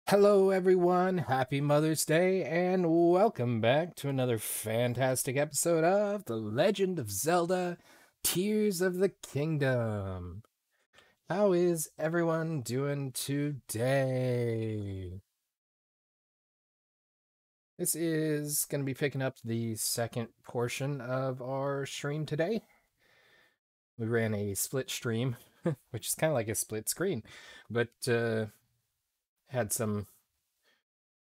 Hello, everyone. Happy Mother's Day, and welcome back to another fantastic episode of The Legend of Zelda Tears of the Kingdom. How is everyone doing today? This is going to be picking up the second portion of our stream today. We ran a split stream, which is kind of like a split screen, but had some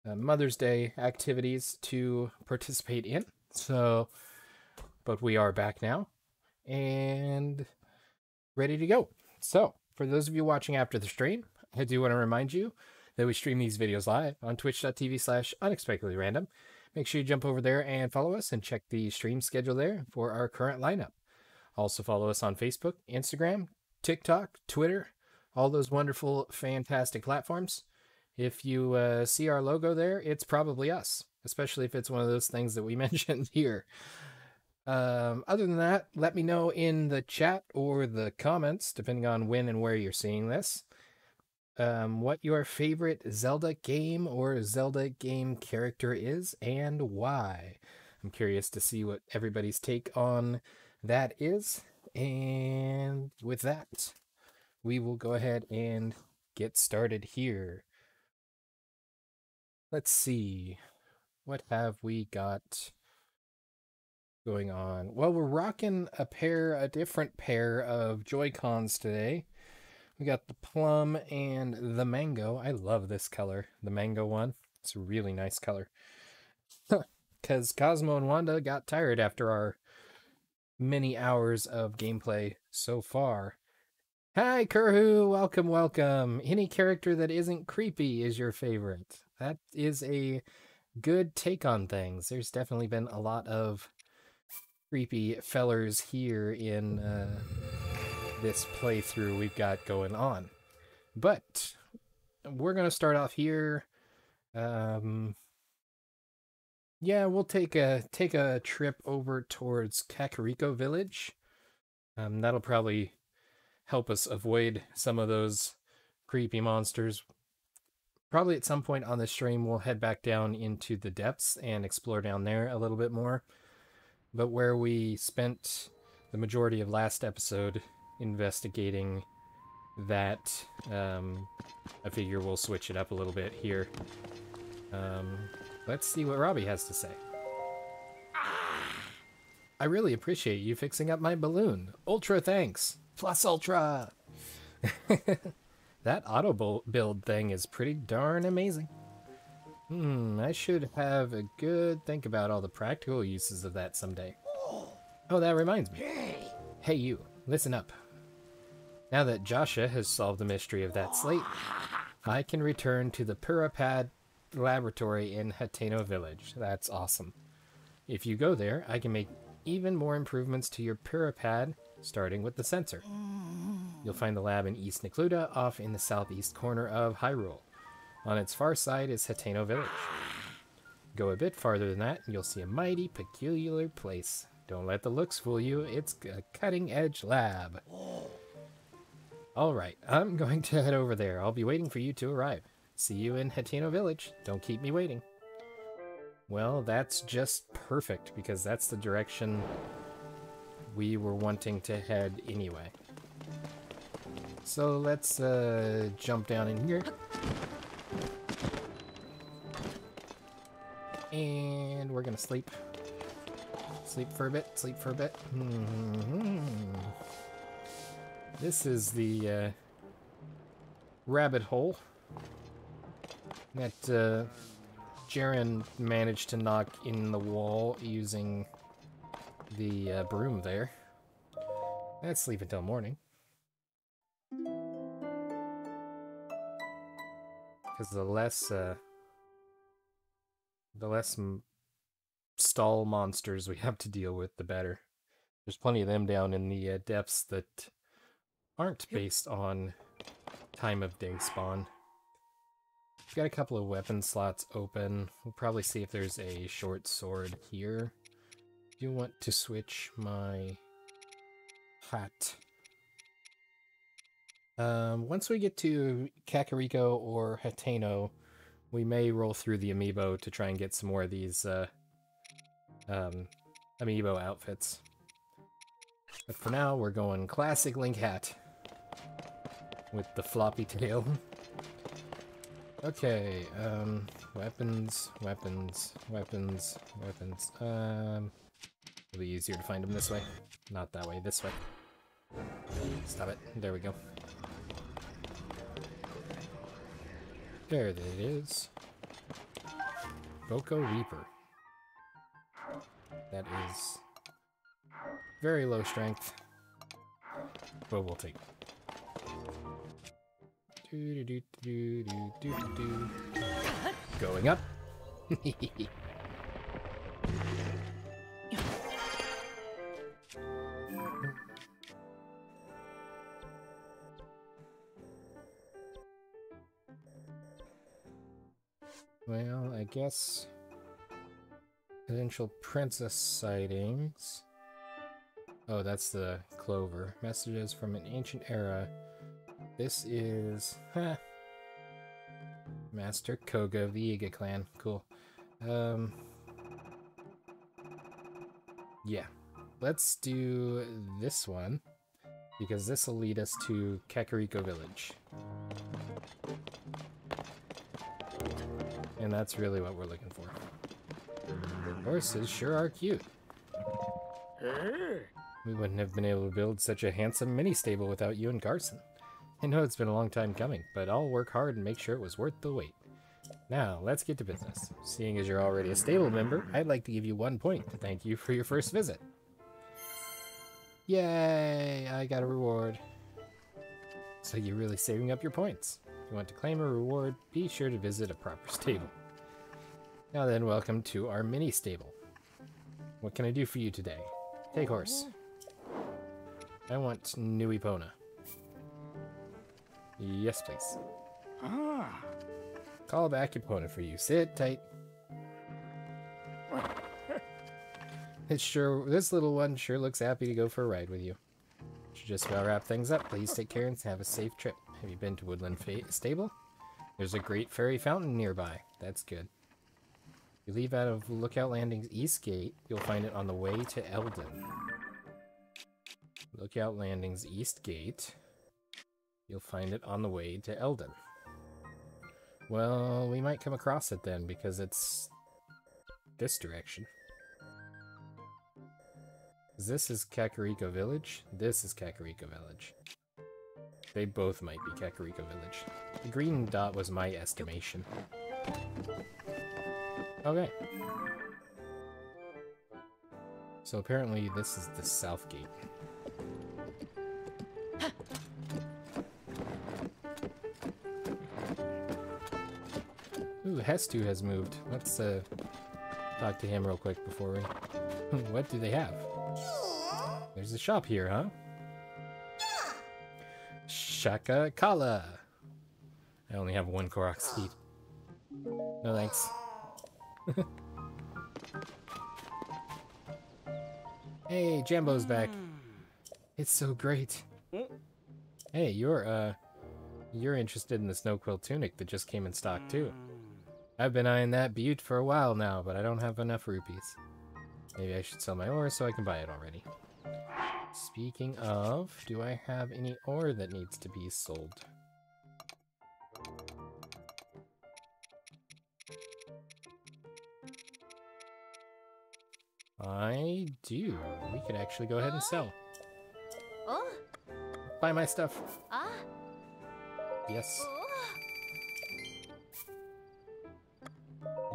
Mother's Day activities to participate in. But we are back now and ready to go. So, for those of you watching after the stream, I do want to remind you that we stream these videos live on twitch.tv/unexpectedlyrandom. Make sure you jump over there and follow us and check the stream schedule there for our current lineup. Also follow us on Facebook, Instagram, TikTok, Twitter, all those wonderful, fantastic platforms. If you see our logo there, it's probably us, especially if it's one of those things that we mentioned here. Other than that, let me know in the chat or the comments, depending on when and where you're seeing this, what your favorite Zelda game or Zelda game character is and why. I'm curious to see what everybody's take on that is. And with that, we will go ahead and get started here. Let's see. What have we got going on? Well, we're rocking a different pair of Joy-Cons today. We got the plum and the mango. I love this color, the mango one. It's a really nice color. Because Cosmo and Wanda got tired after our many hours of gameplay so far. Hi, Kurhu! Welcome, welcome! Any character that isn't creepy is your favorite. That is a good take on things. There's definitely been a lot of creepy fellers here in this playthrough we've got going on. But we're going to start off here. Yeah, we'll take a trip over towards Kakariko Village. That'll probably help us avoid some of those creepy monsters. Probably at some point on the stream, we'll head back down into the depths and explore down there a little bit more. But where we spent the majority of last episode investigating that, I figure we'll switch it up a little bit here. Let's see what Robbie has to say. I really appreciate you fixing up my balloon. Ultra thanks. Plus ultra. That auto build thing is pretty darn amazing. I should have a good think about all the practical uses of that someday. Oh, that reminds me. Hey you, listen up. Now that Joshua has solved the mystery of that slate, I can return to the Purapad laboratory in Hateno Village. That's awesome. If you go there, I can make even more improvements to your Purapad, starting with the sensor. You'll find the lab in East Necluda, off in the southeast corner of Hyrule. On its far side is Hateno Village. Go a bit farther than that, and you'll see a mighty, peculiar place. Don't let the looks fool you, it's a cutting-edge lab. Alright, I'm going to head over there. I'll be waiting for you to arrive. See you in Hateno Village. Don't keep me waiting. Well, that's just perfect, because that's the direction we were wanting to head anyway. So let's jump down in here. And we're gonna sleep. Sleep for a bit, sleep for a bit. This is the rabbit hole that Jaren managed to knock in the wall using the broom there. Let's sleep until morning. Because the less stall monsters we have to deal with, the better. There's plenty of them down in the depths that aren't based on time of day spawn. We've got a couple of weapon slots open. We'll probably see if there's a short sword here. I do want to switch my hat. Once we get to Kakariko or Hateno, We may roll through the amiibo to try and get some more of these amiibo outfits. But for now, we're going classic Link hat with the floppy tail. Okay, weapons. It'll be easier to find them this way. Not that way, this way. Stop it. There we go. There it is. Boko Reaper. That is very low strength, but we'll take it. Going up. Well, I guess potential princess sightings. Oh, that's the clover. Messages from an ancient era. This is Master Koga of the Iga clan. Cool. Yeah. Let's do this one because this will lead us to Kakariko Village. And that's really what we're looking for. Horses sure are cute. We wouldn't have been able to build such a handsome mini-stable without you and Carson. I know it's been a long time coming, but I'll work hard and make sure it was worth the wait. Now, let's get to business. Seeing as you're already a stable member, I'd like to give you 1 point to thank you for your first visit. Yay! I got a reward. So you're really saving up your points. If you want to claim a reward, be sure to visit a proper stable. Now then, welcome to our mini-stable. What can I do for you today? Take horse. I want new Epona. Yes, please. Call back Epona for you. Sit tight. This little one sure looks happy to go for a ride with you. Should just about wrap things up. Please take care and have a safe trip. Have you been to Woodland Stable? There's a great fairy fountain nearby. That's good. You leave out of Lookout Landing's East Gate, you'll find it on the way to Eldon. Lookout Landing's East Gate. You'll find it on the way to Eldon. Well, we might come across it then, because it's this direction. This is Kakariko Village. This is Kakariko Village. They both might be Kakariko Village. The green dot was my estimation. Okay. So apparently this is the south gate. Ooh, Hestu has moved. Let's talk to him real quick before we... What do they have? There's a shop here, huh? Shaka Kala. I only have 1 Korok seed. No thanks. Hey, Jambo's back. It's so great. Hey, you're interested in the snow quill tunic that just came in stock too. I've been eyeing that beaut for a while now, but I don't have enough rupees. Maybe I should sell my ore so I can buy it already. Speaking of, do I have any ore that needs to be sold? I do. We could actually go ahead and sell. Buy my stuff. Yes.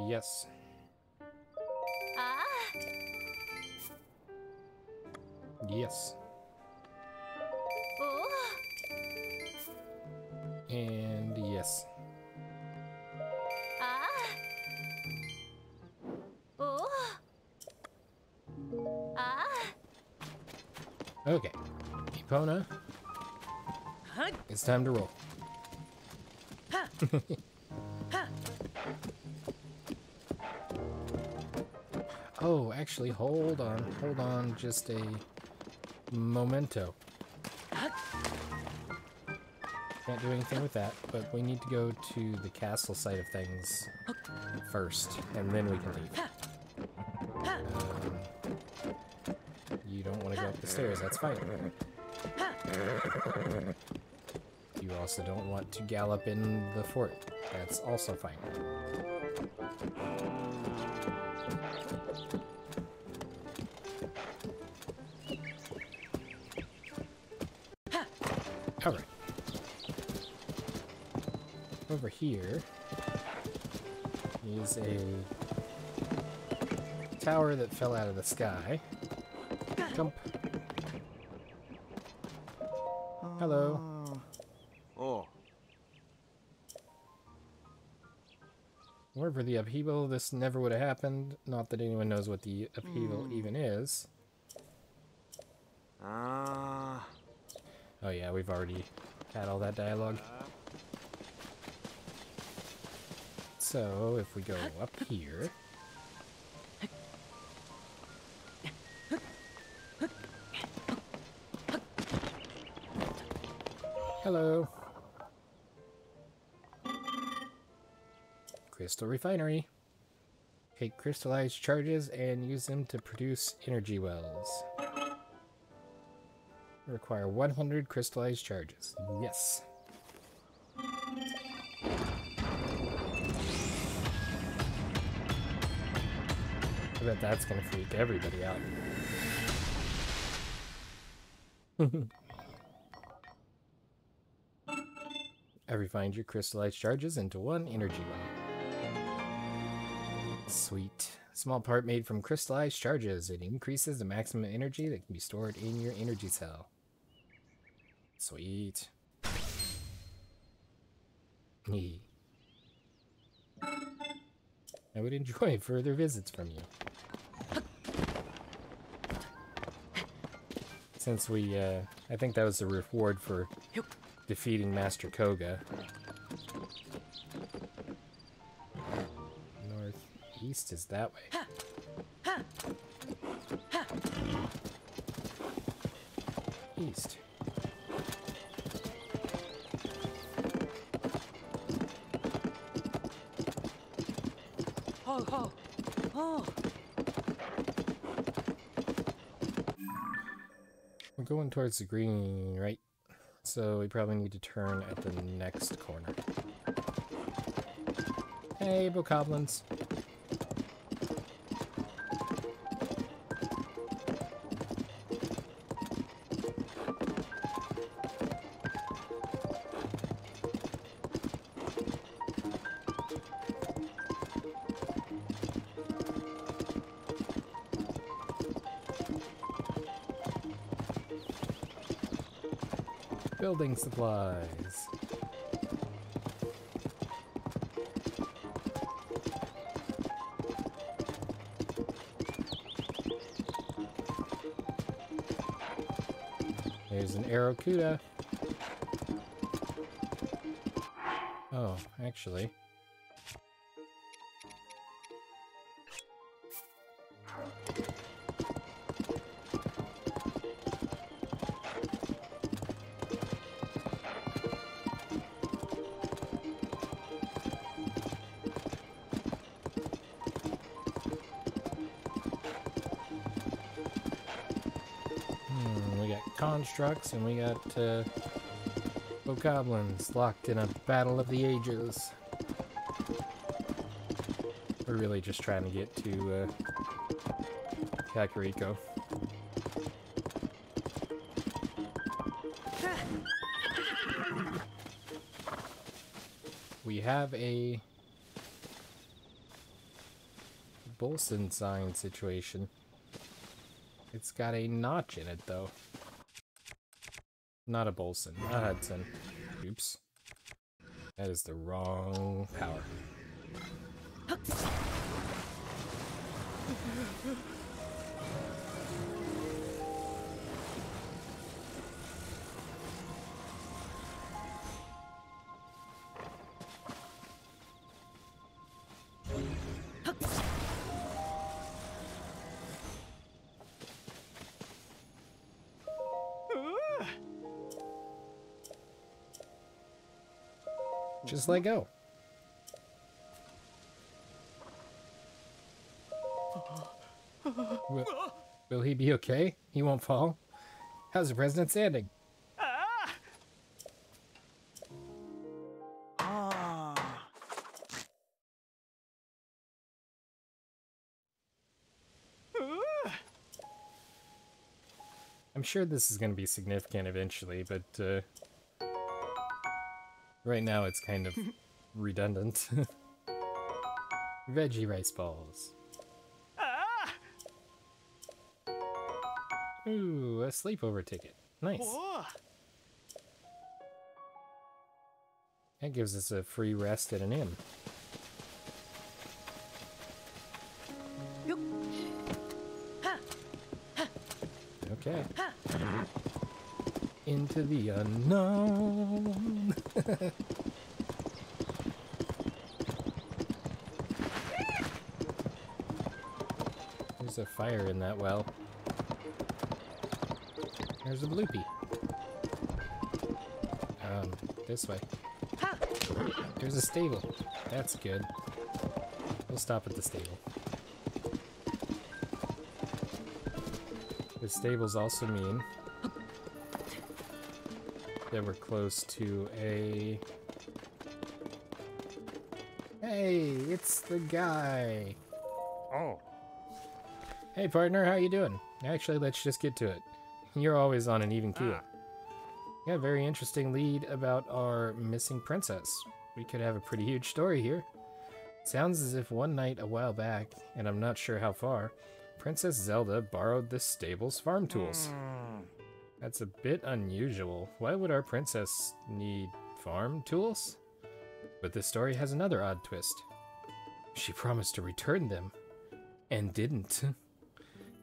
Yes. Yes. And yes. Okay. Epona. It's time to roll. Oh, actually, hold on just a momento. Can't do anything with that, but we need to go to the castle side of things first, and then we can leave. You don't want to go up the stairs, that's fine. You also don't want to gallop in the fort, that's also fine. Alright. Over here is a tower that fell out of the sky. Jump. Hello. Oh. Wherever the upheaval, this never would have happened. Not that anyone knows what the upheaval even is. Oh yeah, we've already had all that dialogue. So, if we go up here... Hello. Crystal refinery. Take crystallized charges and use them to produce energy wells. Require 100 crystallized charges. Yes. I bet that's gonna freak everybody out. I refined your crystallized charges into 1 energy well. Sweet. Small part made from crystallized charges. It increases the maximum energy that can be stored in your energy cell. Sweet. I would enjoy further visits from you. Since we, I think that was the reward for defeating Master Koga. Northeast is that way. East. We're going towards the green, right? So we probably need to turn at the next corner. Hey, bokoblins. Building supplies. There's an Arrokuda. Oh, actually. Constructs, and we got bokoblins locked in a battle of the ages. We're really just trying to get to Kakariko. We have a Bolson sign situation. It's got a notch in it, though. Not a Bolson, a Hudson. Oops. That is the wrong power. Just let go. Will he be okay? He won't fall? How's the president standing? I'm sure this is going to be significant eventually, but right now it's kind of redundant. Veggie rice balls. Ooh, a sleepover ticket. Nice. That gives us a free rest at an inn. Okay. Into the unknown. There's a fire in that well. There's a bloopy. This way. There's a stable. That's good. We'll stop at the stable. The stables also mean that we're close to a... Hey, it's the guy. Oh. Hey partner, how you doing? Actually, let's just get to it. You're always on an even keel. Yeah, very interesting lead about our missing princess. We could have a pretty huge story here. Sounds as if one night a while back, and I'm not sure how far, Princess Zelda borrowed the stable's farm tools. That's a bit unusual. Why would our princess need farm tools? But this story has another odd twist. She promised to return them, and didn't.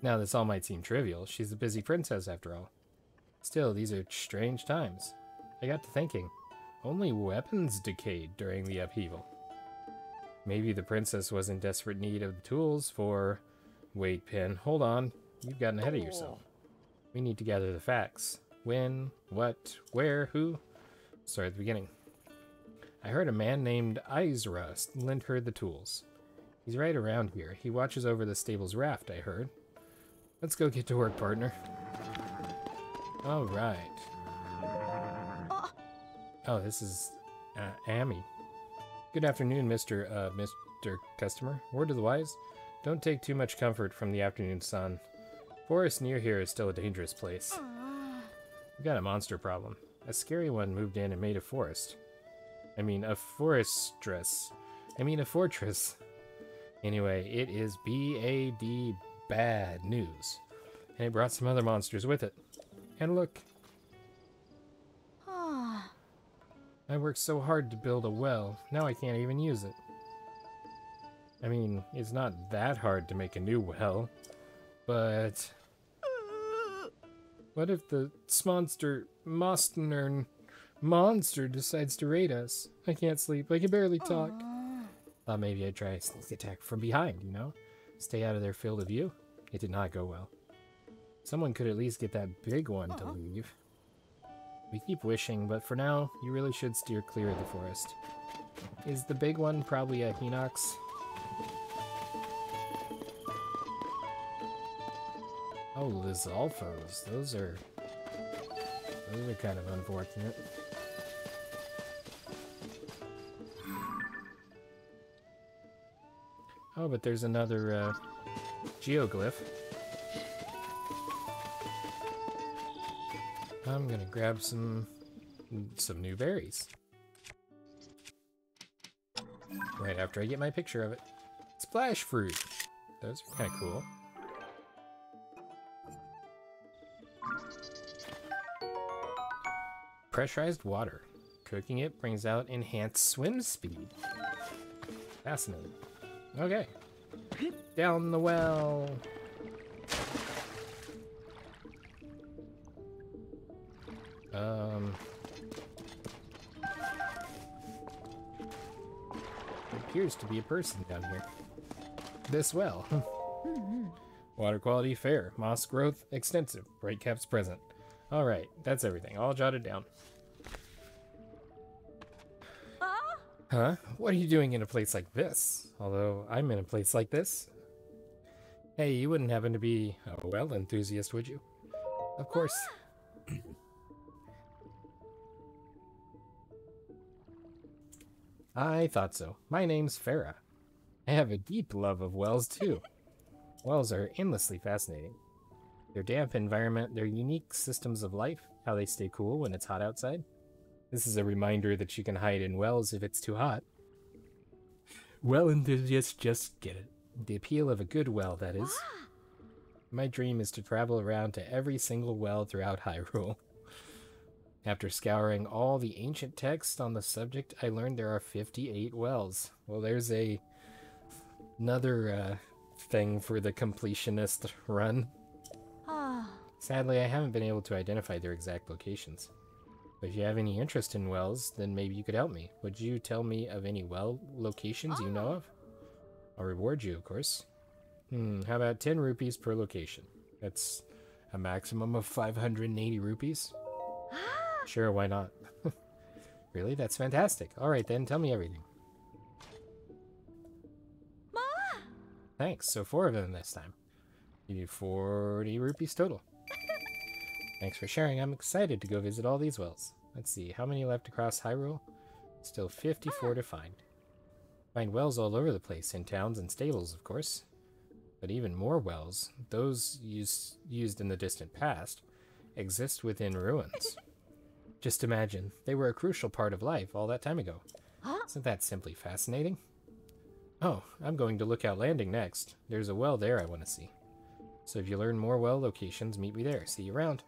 Now this all might seem trivial. She's a busy princess after all. Still, these are strange times. I got to thinking. Only weapons decayed during the upheaval. Maybe the princess was in desperate need of the tools for... Wait, Pin, hold on. You've gotten ahead of yourself. We need to gather the facts. When, what, where, who? Start at the beginning. I heard a man named Izra lent her the tools. He's right around here. He watches over the stable's raft, I heard. Let's go get to work, partner. All right. Oh, this is Amy. Good afternoon, Mr. Customer. Word to the wise, don't take too much comfort from the afternoon sun. Forest near here is still a dangerous place. We've got a monster problem. A scary one moved in and made a forest. I mean, a fortress. Anyway, it is B.A.D. bad news. And it brought some other monsters with it. And look. I worked so hard to build a well, now I can't even use it. I mean, it's not that hard to make a new well, but... What if the monster decides to raid us? I can't sleep, I can barely talk. Thought maybe I'd try a sneak attack from behind, you know? Stay out of their field of view. It did not go well. Someone could at least get that big one to leave. We keep wishing, but for now, you really should steer clear of the forest. Is the big one probably a Hinox? Oh, Lizalfos. Those are kind of unfortunate. Oh, but there's another geoglyph. I'm gonna grab some new berries. Right after I get my picture of it. Splash fruit. Those are kind of cool. Pressurized water. Cooking it brings out enhanced swim speed. Fascinating. Okay. Down the well. Appears to be a person down here. This well. Water quality fair. Moss growth extensive. Bright caps present. Alright, that's everything. All jotted down. Huh? What are you doing in a place like this? Although I'm in a place like this. Hey, you wouldn't happen to be a well enthusiast, would you? Of course. I thought so. My name's Farah. I have a deep love of wells, too. Wells are endlessly fascinating. Their damp environment, their unique systems of life, how they stay cool when it's hot outside. This is a reminder that you can hide in wells if it's too hot. Well enthusiasts just get it. The appeal of a good well, that is. My dream is to travel around to every single well throughout Hyrule. After scouring all the ancient texts on the subject, I learned there are 58 wells. Well, there's another thing for the completionist run. Sadly, I haven't been able to identify their exact locations. But if you have any interest in wells, then maybe you could help me. Would you tell me of any well locations you know of? I'll reward you, of course. How about 10 rupees per location? That's a maximum of 580 rupees. Sure, why not? Really? That's fantastic. Alright then, tell me everything. Thanks, so 4 of them this time. You need 40 rupees total. Thanks for sharing. I'm excited to go visit all these wells. Let's see, how many left across Hyrule? Still 54 to find. Find wells all over the place, in towns and stables, of course. But even more wells, those used in the distant past, exist within ruins. Just imagine, they were a crucial part of life all that time ago. Isn't that simply fascinating? Oh, I'm going to Lookout Landing next. There's a well there I want to see. So if you learn more well locations, meet me there. See you around.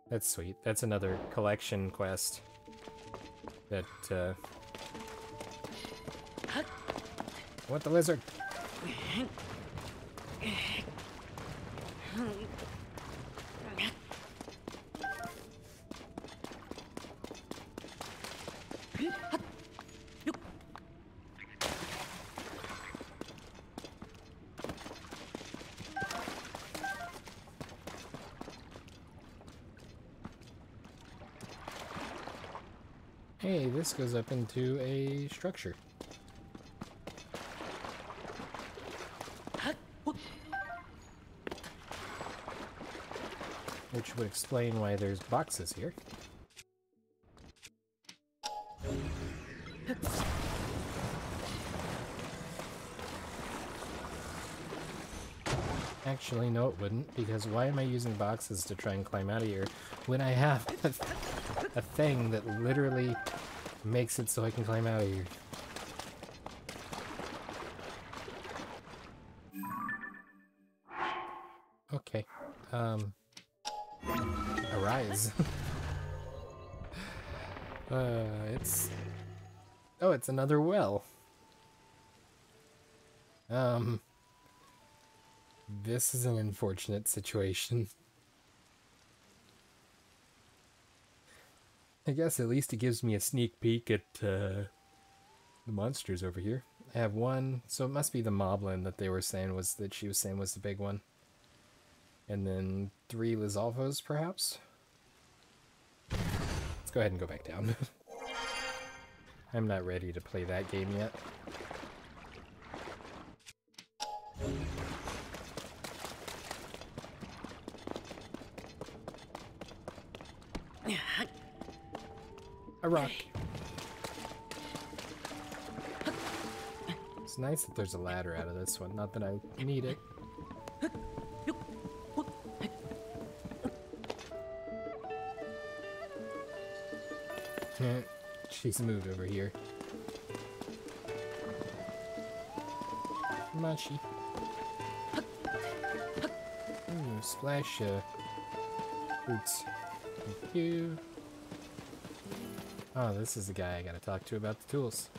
That's sweet. That's another collection quest that, What the lizard? Hey, this goes up into a structure. Which would explain why there's boxes here. Actually, no it wouldn't, because why am I using boxes to try and climb out of here when I have a thing that literally makes it so I can climb out of here? Okay. Arise. It's... Oh, it's another well. This is an unfortunate situation. I guess at least it gives me a sneak peek at, the monsters over here. I have one, so it must be the Moblin that they were saying was, that she was saying was the big one. And then 3 Lizalfos, perhaps? Let's go ahead and go back down. I'm not ready to play that game yet. A rock. It's nice that there's a ladder out of this one, not that I need it. She's moved over here. Machi. Ooh, splash fruits. Thank you. Oh, this is the guy I gotta talk to about the tools.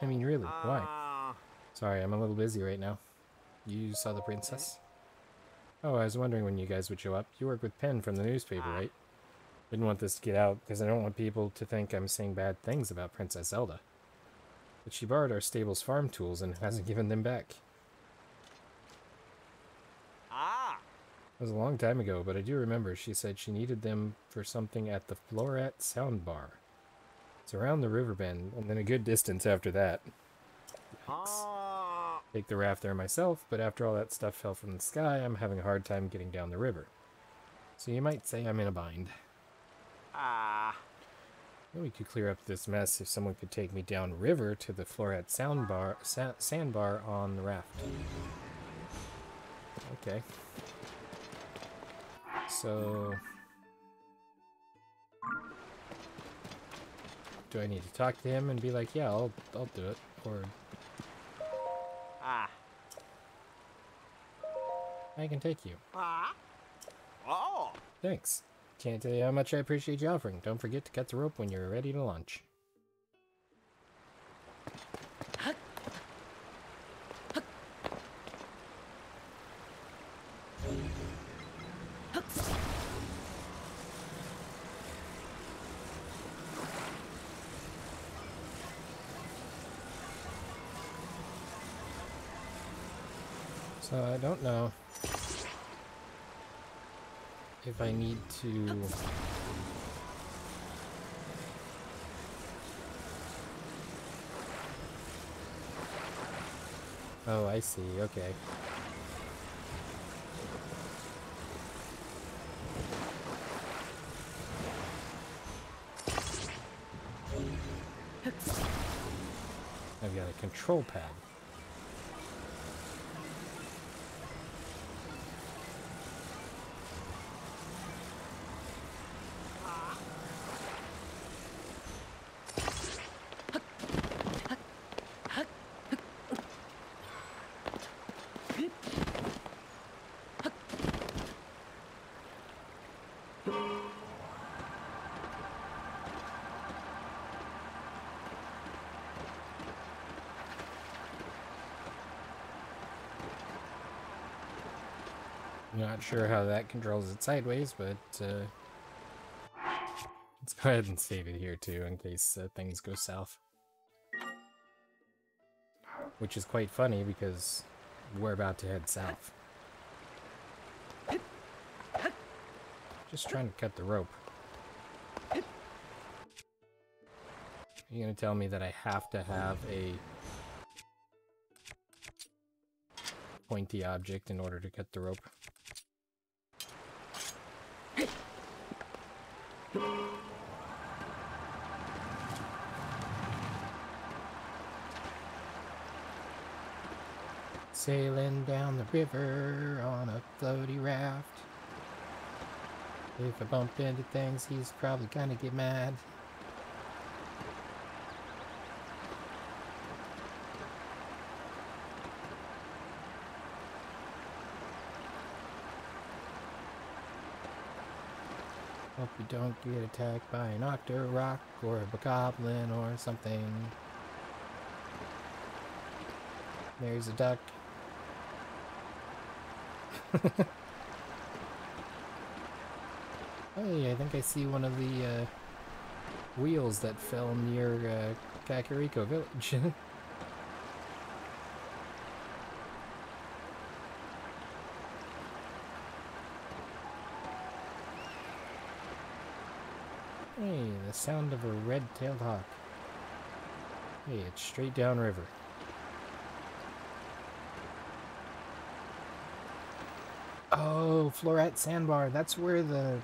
I mean, really, why? Sorry, I'm a little busy right now. You saw the princess? Oh, I was wondering when you guys would show up. You work with Penn from the newspaper, right? Didn't want this to get out because I don't want people to think I'm saying bad things about Princess Zelda. But she borrowed our stable's farm tools and hasn't given them back. It was a long time ago, but I do remember she said she needed them for something at the Florat Sound Bar. It's around the river bend, and then a good distance after that. Yikes. Ah. Take the raft there myself, but after all that stuff fell from the sky, I'm having a hard time getting down the river. So you might say I'm in a bind. Ah. Then we could clear up this mess if someone could take me down river to the Floret sandbar on the raft. Okay. So... do I need to talk to him and be like, yeah, I'll do it? Or... Ah. I can take you. Ah. Oh. Thanks. Can't tell you how much I appreciate you offering. Don't forget to cut the rope when you're ready to launch. So I don't know if I need to... Oh, I see. Okay. I've got a control pad. Not sure how that controls it sideways, but let's go ahead and save it here too in case things go south. Which is quite funny because we're about to head south. Just trying to cut the rope. You're gonna tell me that I have to have a pointy object in order to cut the rope? Sailing down the river on a floaty raft. If I bump into things, he's probably gonna get mad. Hope you don't get attacked by an octorok or a bokoblin or something. There's a duck. Hey, I think I see one of the wheels that fell near Kakariko Village. Hey, the sound of a red-tailed hawk. Hey, it's straight down river. Oh, Floret Sandbar. That's where the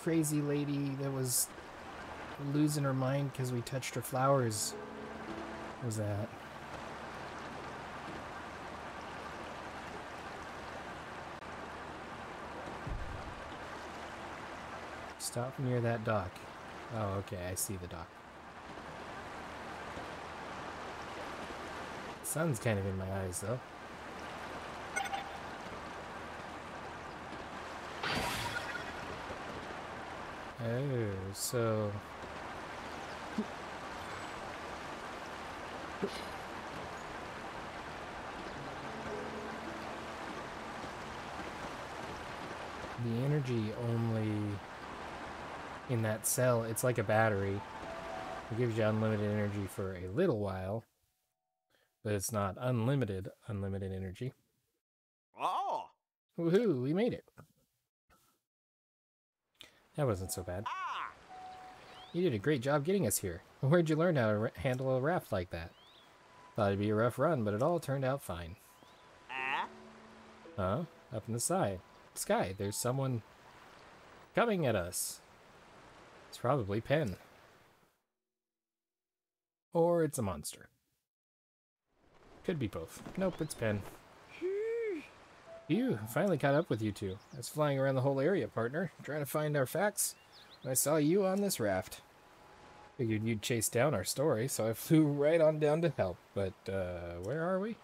crazy lady that was losing her mind because we touched her flowers was at. Stop near that dock. Oh, okay, I see the dock. The sun's kind of in my eyes, though. Oh, so... the energy only in that cell, it's like a battery. It gives you unlimited energy for a little while, but it's not unlimited energy. Oh. Woohoo, we made it. That wasn't so bad. Ah. You did a great job getting us here. Where'd you learn how to handle a raft like that? Thought it'd be a rough run, but it all turned out fine. Huh? Up in the sky, there's someone coming at us. It's probably Pen. Or it's a monster. Could be both. Nope, it's Pen. Phew, finally caught up with you two. I was flying around the whole area, partner, trying to find our facts. I saw you on this raft. Figured you'd chase down our story, so I flew right on down to help. But, where are we?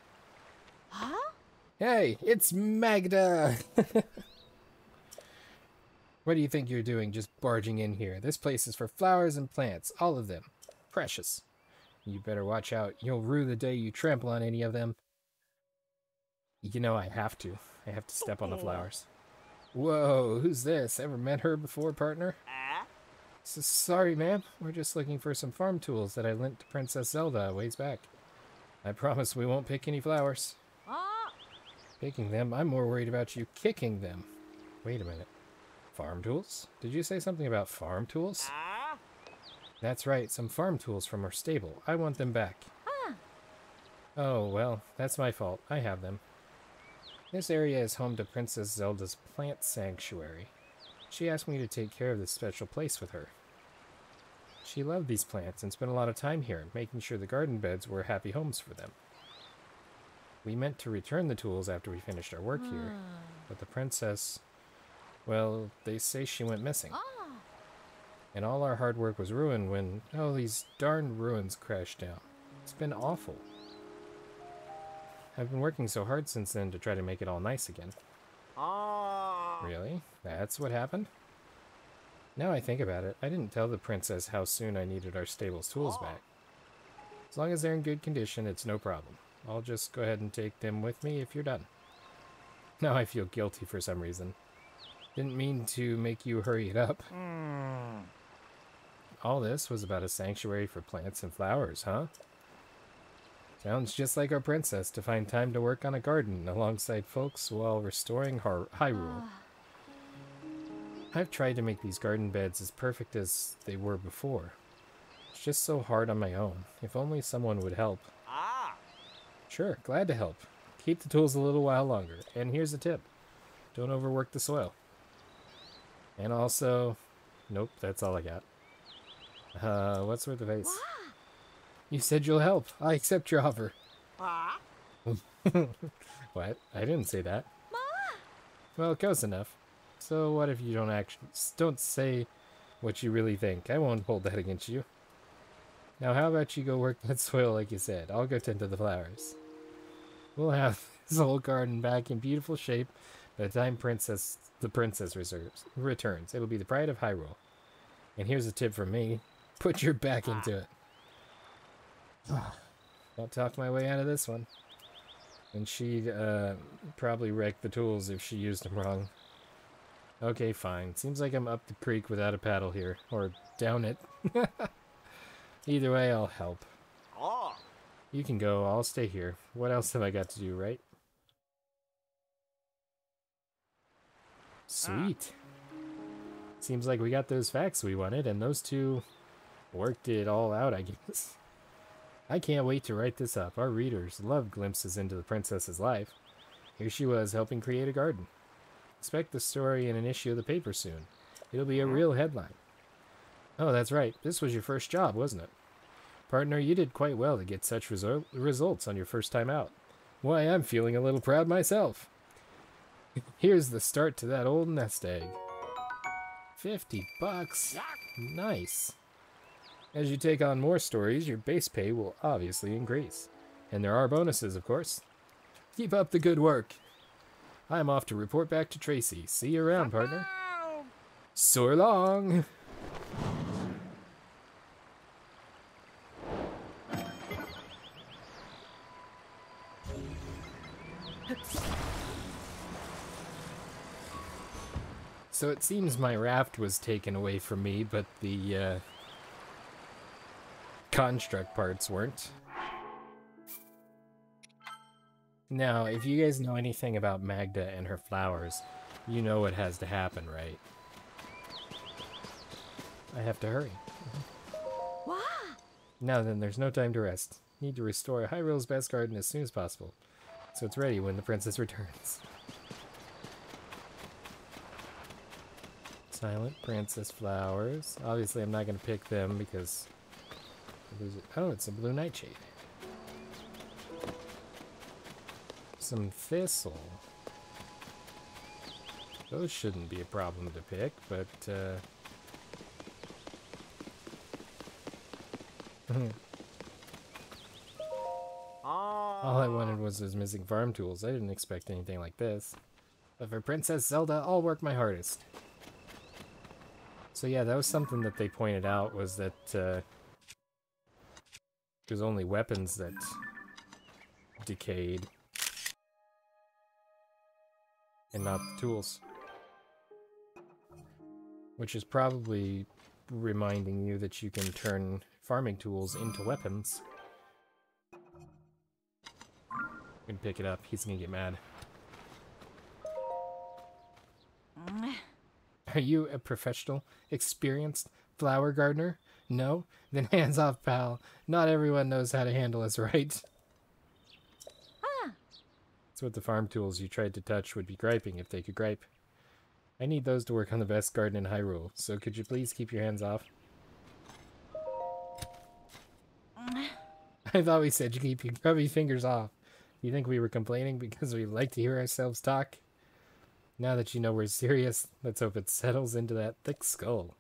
Huh? Hey, it's Magda! What do you think you're doing just barging in here? This place is for flowers and plants, all of them. Precious. You better watch out. You'll rue the day you trample on any of them. You know I have to. I have to step on the flowers. Whoa, who's this? Ever met her before, partner? Sorry, ma'am. We're just looking for some farm tools that I lent to Princess Zelda a ways back. I promise we won't pick any flowers. Picking them? I'm more worried about you kicking them. Wait a minute. Farm tools? Did you say something about farm tools? That's right, some farm tools from our stable. I want them back. Oh, well, that's my fault. I have them. This area is home to Princess Zelda's plant sanctuary. She asked me to take care of this special place with her. She loved these plants and spent a lot of time here, making sure the garden beds were happy homes for them. We meant to return the tools after we finished our work here, but the princess, well, they say she went missing. And all our hard work was ruined when, these darn ruins crashed down. It's been awful. I've been working so hard since then to try to make it all nice again. Really? That's what happened? Now I think about it, I didn't tell the princess how soon I needed our stable's tools back. As long as they're in good condition, it's no problem. I'll just go ahead and take them with me if you're done. Now I feel guilty for some reason. Didn't mean to make you hurry it up. All this was about a sanctuary for plants and flowers, huh? Sounds just like our princess to find time to work on a garden alongside folks while restoring Hyrule. I've tried to make these garden beds as perfect as they were before. It's just so hard on my own. If only someone would help. Sure, glad to help. Keep the tools a little while longer. And here's a tip. Don't overwork the soil. And also... Nope, that's all I got. What's with the face? You said you'll help. I accept your offer. What? I didn't say that. Well, close enough. So what if you don't say what you really think? I won't hold that against you. Now how about you go work that soil like you said? I'll go tend to the flowers. We'll have this whole garden back in beautiful shape by the time the princess returns. It'll be the pride of Hyrule. And here's a tip from me. Put your back into it. I'll talk my way out of this one. And she'd probably wreck the tools if she used them wrong. Okay, fine. Seems like I'm up the creek without a paddle here. Or down it. Either way, I'll help. You can go. I'll stay here. What else have I got to do, right? Sweet. Seems like we got those facts we wanted, and those two worked it all out, I guess. I can't wait to write this up. Our readers love glimpses into the princess's life. Here she was, helping create a garden. Expect the story in an issue of the paper soon. It'll be a real headline. Oh, that's right. This was your first job, wasn't it? Partner, you did quite well to get such results on your first time out. Why, I'm feeling a little proud myself. Here's the start to that old nest egg. 50 bucks. Nice. As you take on more stories, your base pay will obviously increase. And there are bonuses, of course. Keep up the good work. I'm off to report back to Tracy. See you around, partner. So long. So it seems my raft was taken away from me, but the construct parts weren't. Now, if you guys know anything about Magda and her flowers, you know what has to happen, right? I have to hurry. Now then, there's no time to rest. Need to restore Hyrule's best garden as soon as possible, so it's ready when the princess returns. Silent princess flowers. Obviously, I'm not going to pick them because... Oh, it's a blue nightshade. Some thistle. Those shouldn't be a problem to pick, but... All I wanted was those missing farm tools. I didn't expect anything like this. But for Princess Zelda, I'll work my hardest. So yeah, that was something that they pointed out, was that there's only weapons that decayed. And not the tools. Which is probably reminding you that you can turn farming tools into weapons. We can pick it up. He's gonna get mad. Are you a professional, experienced flower gardener? No? Then hands off, pal. Not everyone knows how to handle us right. That's what the farm tools you tried to touch would be griping if they could gripe. I need those to work on the best garden in Hyrule, so could you please keep your hands off? I thought we said you keep your grubby fingers off. You think we were complaining because we like to hear ourselves talk? Now that you know we're serious, let's hope it settles into that thick skull.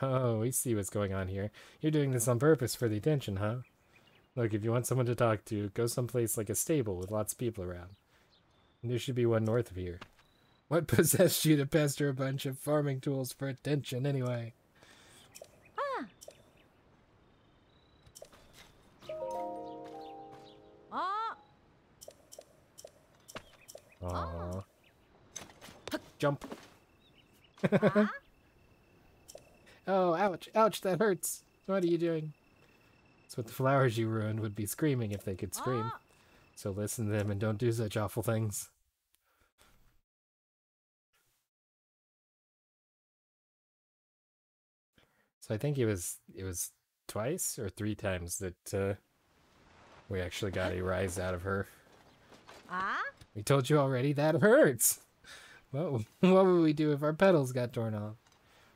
Oh, we see what's going on here. You're doing this on purpose for the attention, huh? Look, if you want someone to talk to, go someplace like a stable with lots of people around. And there should be one north of here. What possessed you to pester a bunch of farming tools for attention, anyway? Aww. Jump. Oh, ouch, ouch, that hurts. What are you doing? That's what the flowers you ruined would be screaming if they could scream. So listen to them and don't do such awful things. So I think it was twice or 3 times that we actually got a rise out of her. We told you already, that hurts! Well, what would we do if our petals got torn off?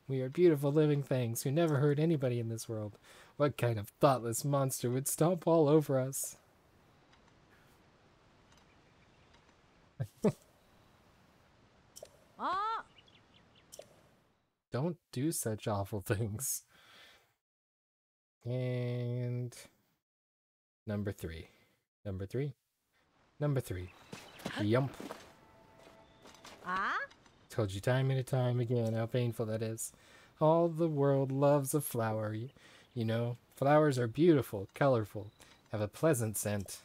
We are beautiful living things who never hurt anybody in this world. What kind of thoughtless monster would stomp all over us? Don't do such awful things. And... Number 3. Number 3? Number 3. Yump. Told you time and time again how painful that is. All the world loves a flower. You know, flowers are beautiful, colorful, have a pleasant scent.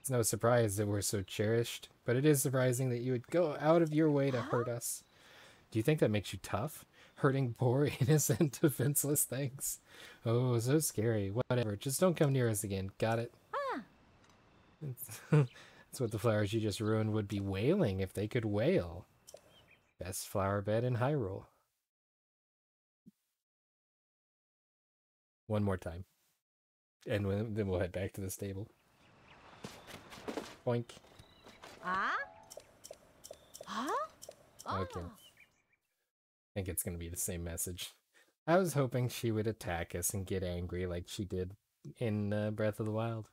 It's no surprise that we're so cherished, but it is surprising that you would go out of your way to hurt us. Do you think that makes you tough? Hurting poor, innocent, defenseless things? Oh, so scary. Whatever, just don't come near us again. Got it? That's what the flowers you just ruined would be wailing if they could wail. Best flower bed in Hyrule. One more time. And then we'll head back to the stable. Boink. Okay. I think it's going to be the same message. I was hoping she would attack us and get angry like she did in Breath of the Wild.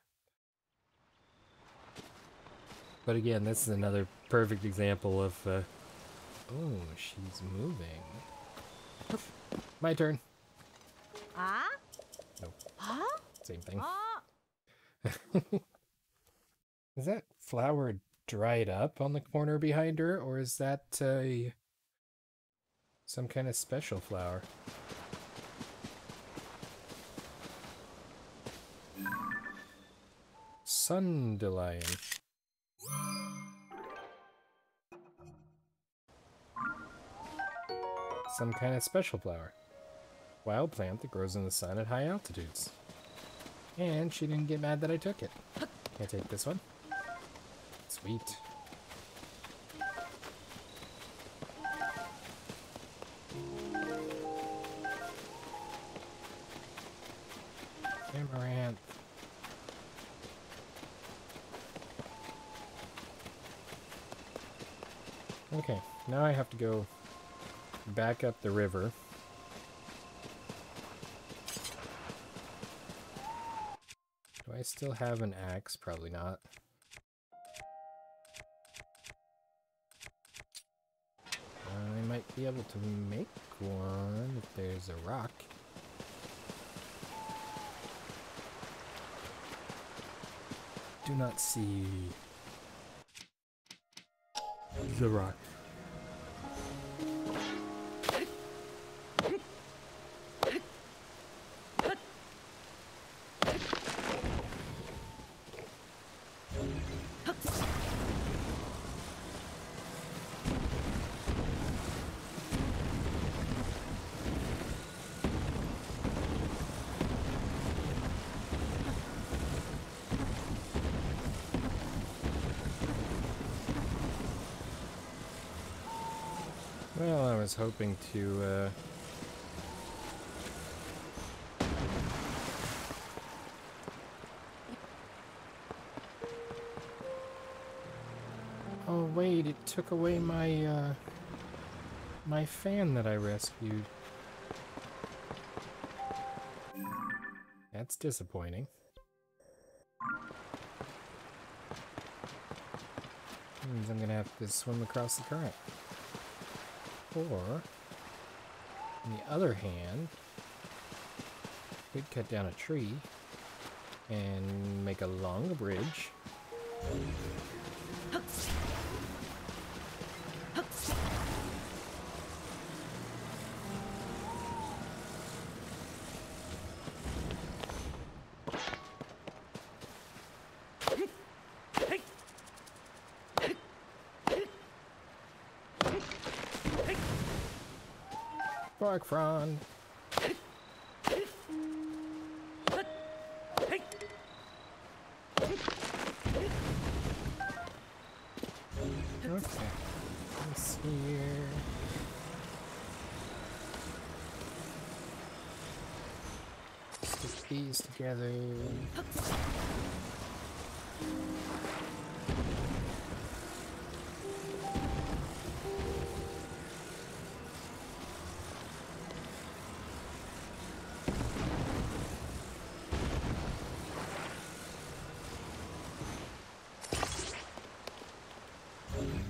But again, this is another perfect example of... oh, she's moving. My turn. Nope. Same thing. Is that flower dried up on the corner behind her, or is that some kind of special flower? Sundelion. Some kind of special flower. Wild plant that grows in the sun at high altitudes. And she didn't get mad that I took it. Can I take this one? Sweet. Amaranth. Okay, now I have to go back up the river. Do I still have an axe? Probably not. I might be able to make one if there's a rock. Do not see the rock. Well, I was hoping to, Oh wait, it took away my, my fan that I rescued. That's disappointing. Means I'm gonna have to swim across the current. Or, on the other hand, we could cut down a tree and make a long bridge. Bark frond. Okay. This here. Stick these together.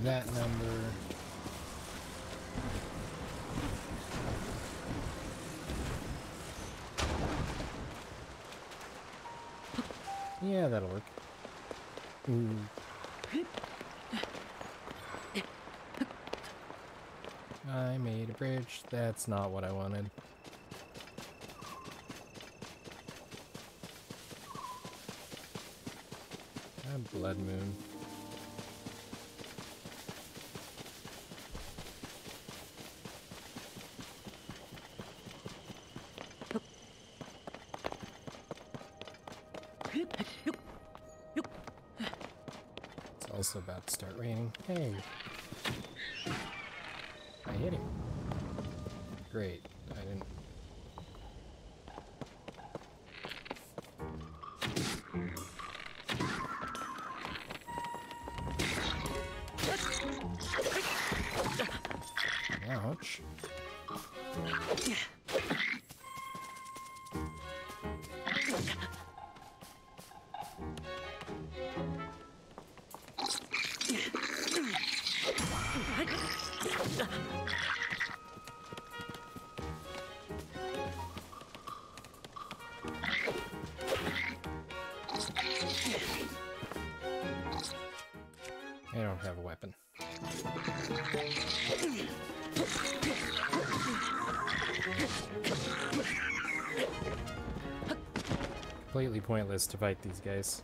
That number. Yeah, that'll work. Ooh. I made a bridge. That's not what I wanted. A blood moon. It's also about to start raining. Hey! I hit him. Great. I didn't... Ouch. I don't have a weapon. Completely pointless to fight these guys.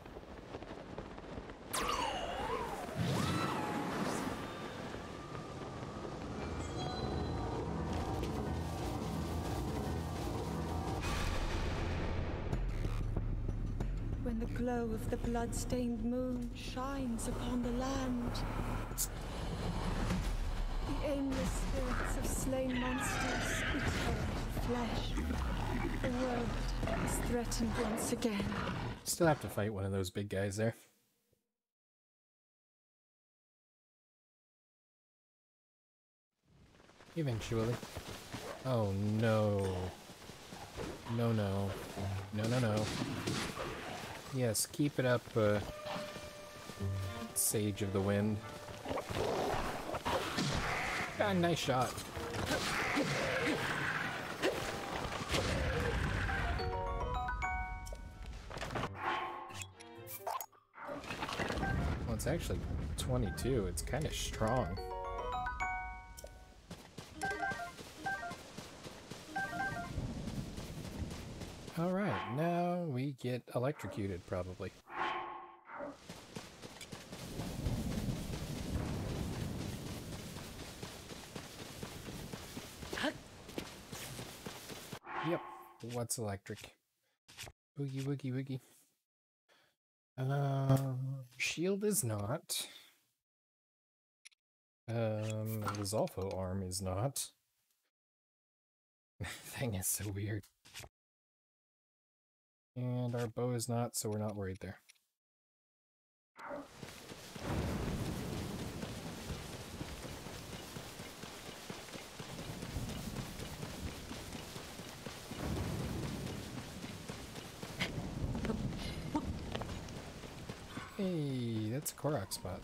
When the glow of the blood-stained moon shines upon the land, The aimless spirits of slain monsters eat flesh. The world is threatened once again. Still have to fight one of those big guys there. Eventually. Oh no. No, no. No, no, no. Yes, keep it up, Sage of the Wind. Ah, nice shot. Well, it's actually 22. It's kind of strong. Alright, now we get electrocuted, probably. Yep, what's electric? Boogie, woogie, woogie. Shield is not. The Zolfo arm is not. Thing is so weird. And our bow is not, so we're not worried there. Hey, that's a Korok spot.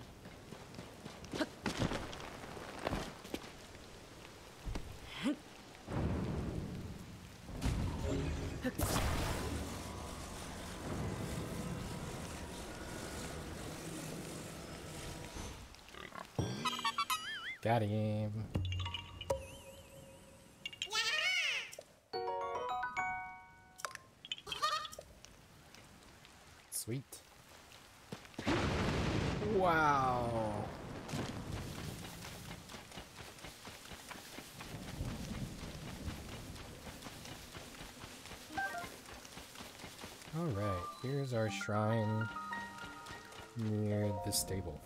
Got him. Sweet. Wow. Alright, here's our shrine near the stable.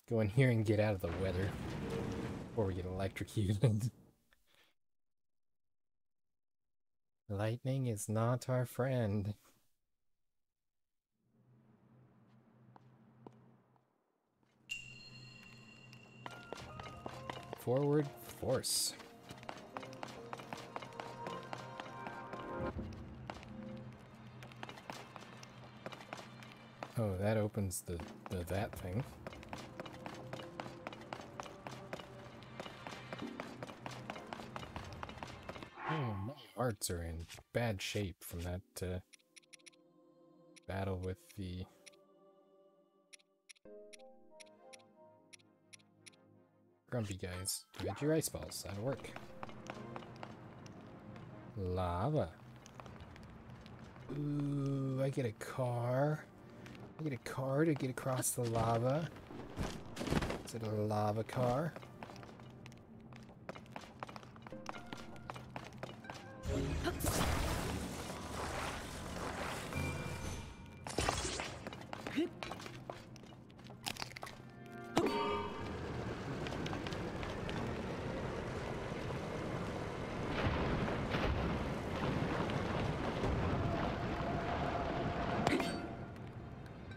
Go in here and get out of the weather before we get electrocuted. Lightning is not our friend. Forward force. Oh, that opens the that thing. Oh, my hearts are in bad shape from that battle with the... grumpy guys. Get your ice balls. That'll work. Lava. Ooh, I get a car. I get a car to get across the lava. Is it a lava car?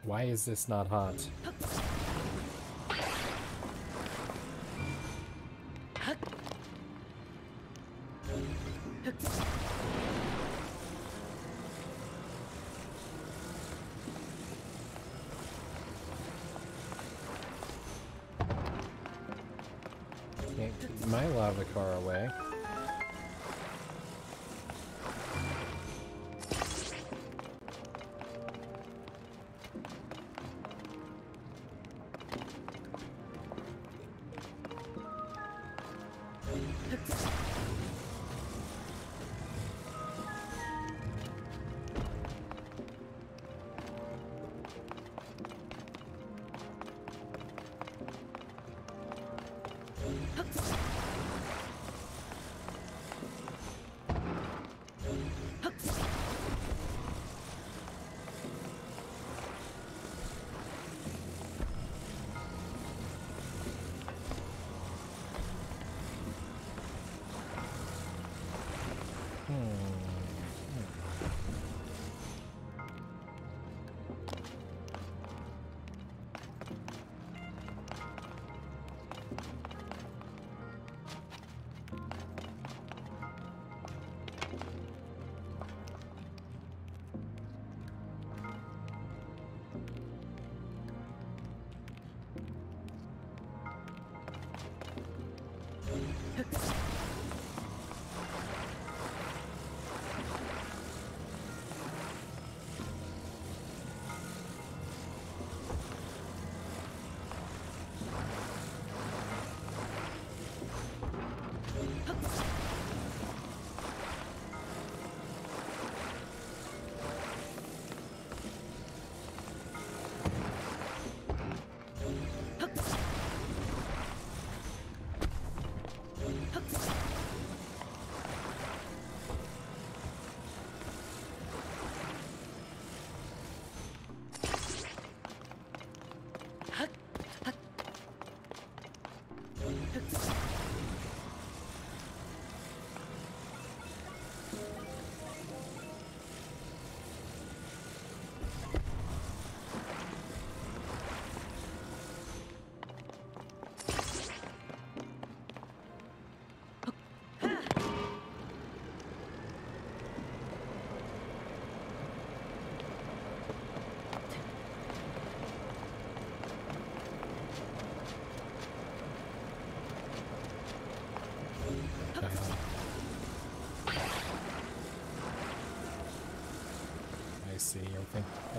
Why is this not hot? Can't keep my lava car away.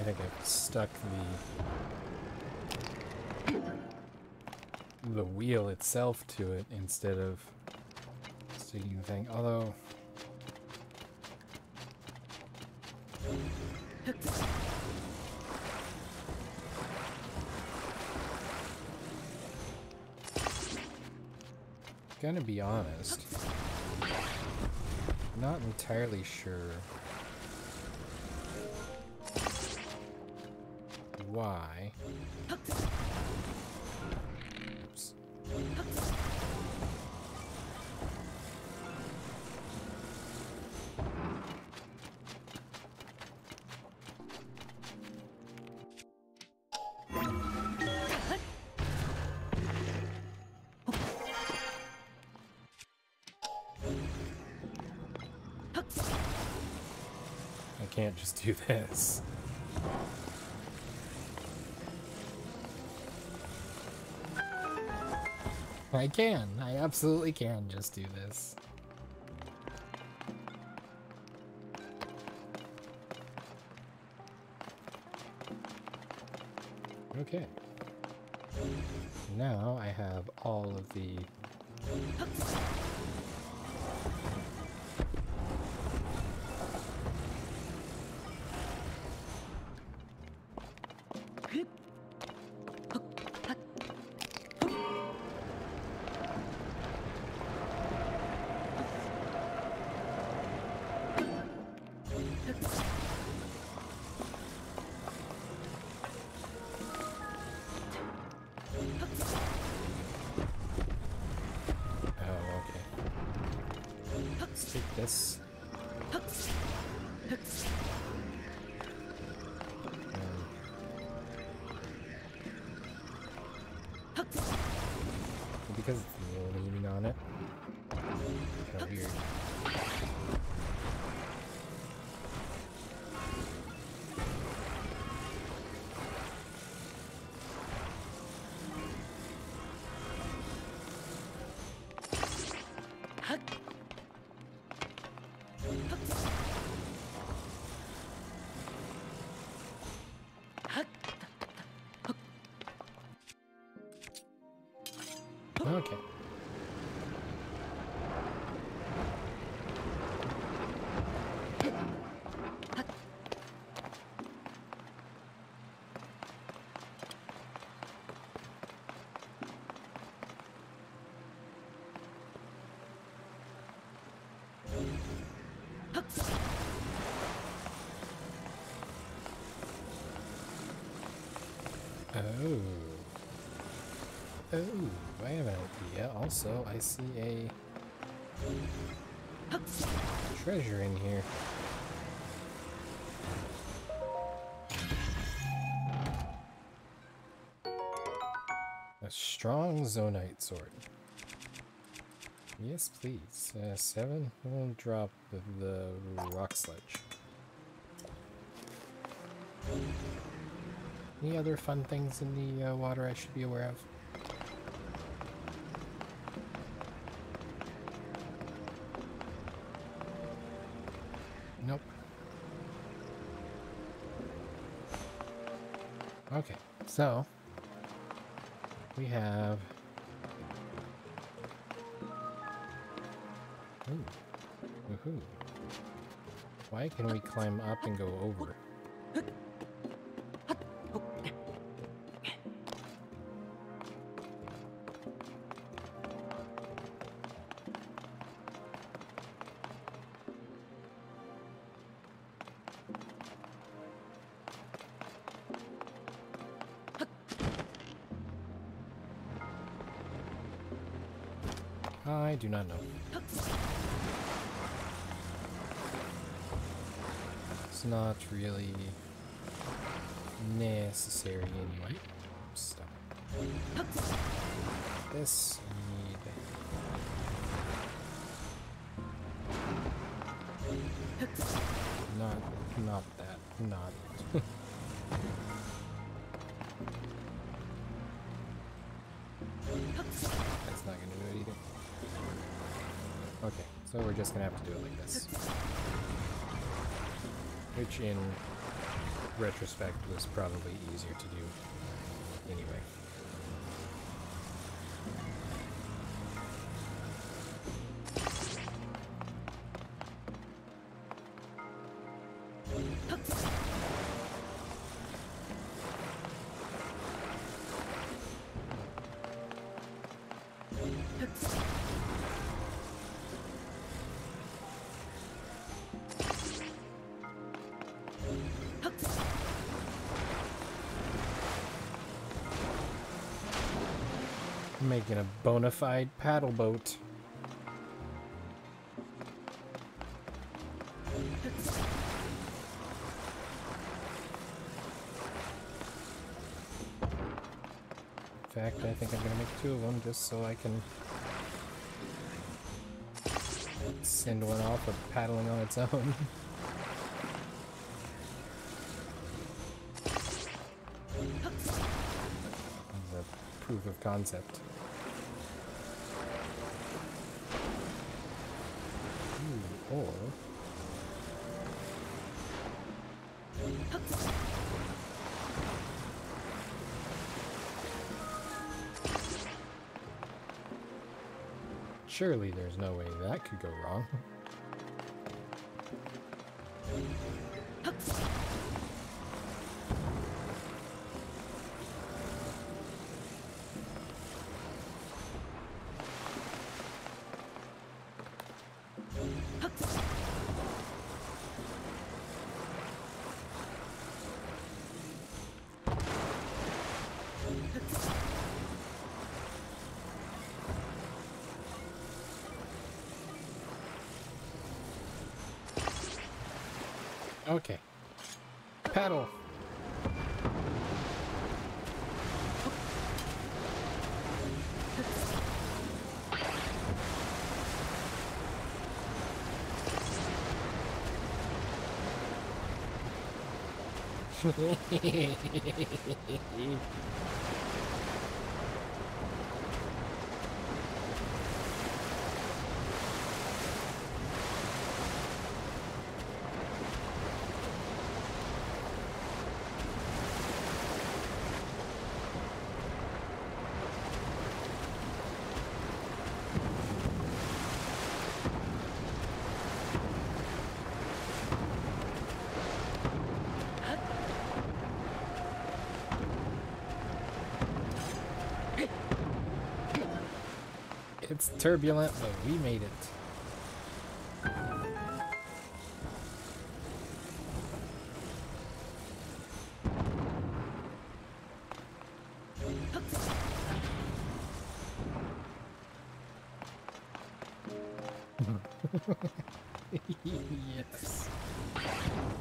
think I've stuck the wheel itself to it instead of sticking the thing. Although gonna be honest, not entirely sure why. Oops. I can't just do this. I can. I absolutely can just do this. Okay. Now I have all of the... This. Because it's leaning on it. Kind of weird. Okay. Oh, I have an idea. Also, I see a treasure in here. A strong Zonite sword. Yes, please. 7. We'll drop the rock sledge. Any other fun things in the water I should be aware of? Nope. Okay, so we have... Ooh. Woohoo. Why can we climb up and go over? I do not know. It's not really necessary anyway. Stop. This need... Not that. Not... That's not gonna do it either. Okay, so we're just gonna have to do it like this. Which in retrospect was probably easier to do anyway. Making a bona fide paddle boat. In fact, I think I'm gonna make 2 of them just so I can send one off of paddling on its own. As a proof of concept. Or surely there's no way that could go wrong. Okay. Paddle. It's turbulent, but we made it. Yes.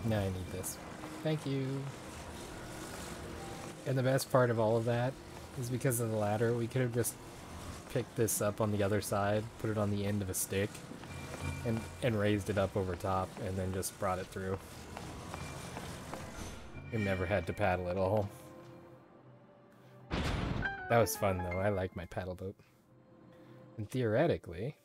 Now I need this. Thank you. And the best part of all of that is because of the ladder, we could have just picked this up on the other side, put it on the end of a stick, and raised it up over top, and then just brought it through. We never had to paddle at all. That was fun though, I like my paddle boat. And theoretically...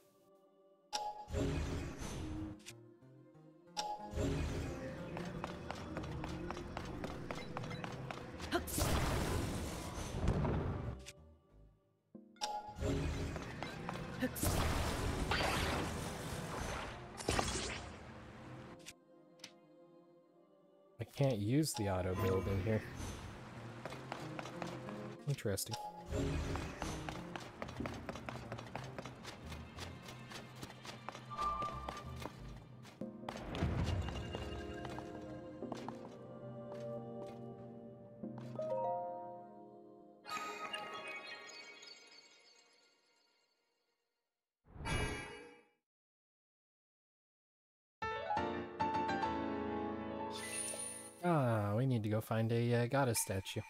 I can't use the auto build in here. Interesting. Ah, we need to go find a goddess statue.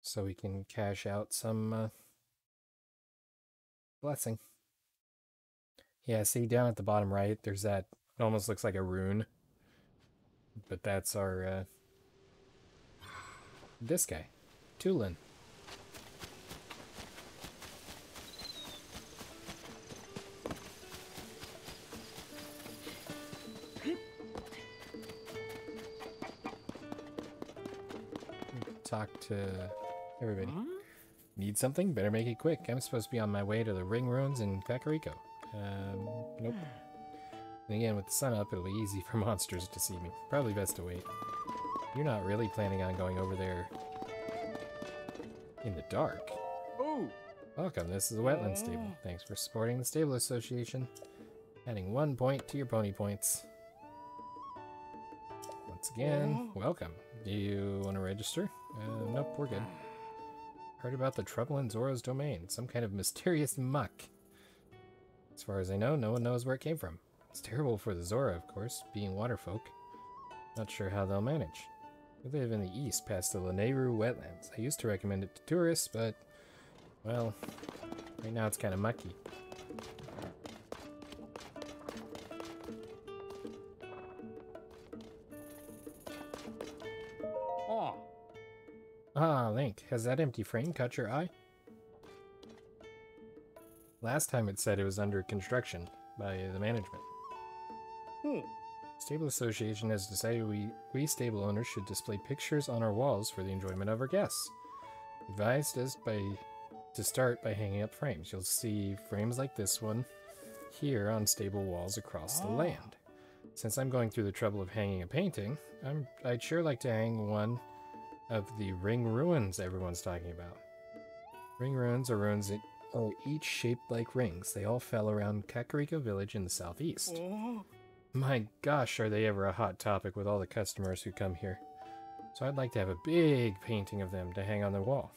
So we can cash out some blessing. Yeah, see down at the bottom right, there's that, it almost looks like a rune. But that's our, this guy, Tulin. talk to everybody. Need something? Better make it quick. I'm supposed to be on my way to the Ring Ruins in Kakariko. Nope. And again, with the sun up, it'll be easy for monsters to see me. Probably best to wait. You're not really planning on going over there in the dark. Ooh. Welcome, this is the Wetland Stable. Thanks for supporting the Stable Association. Adding 1 point to your pony points. Once again, welcome. Do you want to register? Nope, we're good. Heard about the trouble in Zoro's domain. Some kind of mysterious muck. As far as I know, no one knows where it came from. It's terrible for the Zora, of course, being waterfolk. Not sure how they'll manage. We live in the east, past the Lanayru wetlands. I used to recommend it to tourists, but, well, right now it's kind of mucky. Oh. Ah, Link, has that empty frame caught your eye? Last time it said it was under construction by the management. Stable Association has decided we stable owners should display pictures on our walls for the enjoyment of our guests. Advised us to start by hanging up frames. You'll see frames like this one here on stable walls across the land. Since I'm going through the trouble of hanging a painting, I'd sure like to hang one of the Ring Ruins everyone's talking about. Ring Ruins are ruins that are each shaped like rings. They all fell around Kakariko Village in the southeast. My gosh, are they ever a hot topic with all the customers who come here. So I'd like to have a big painting of them to hang on the wall.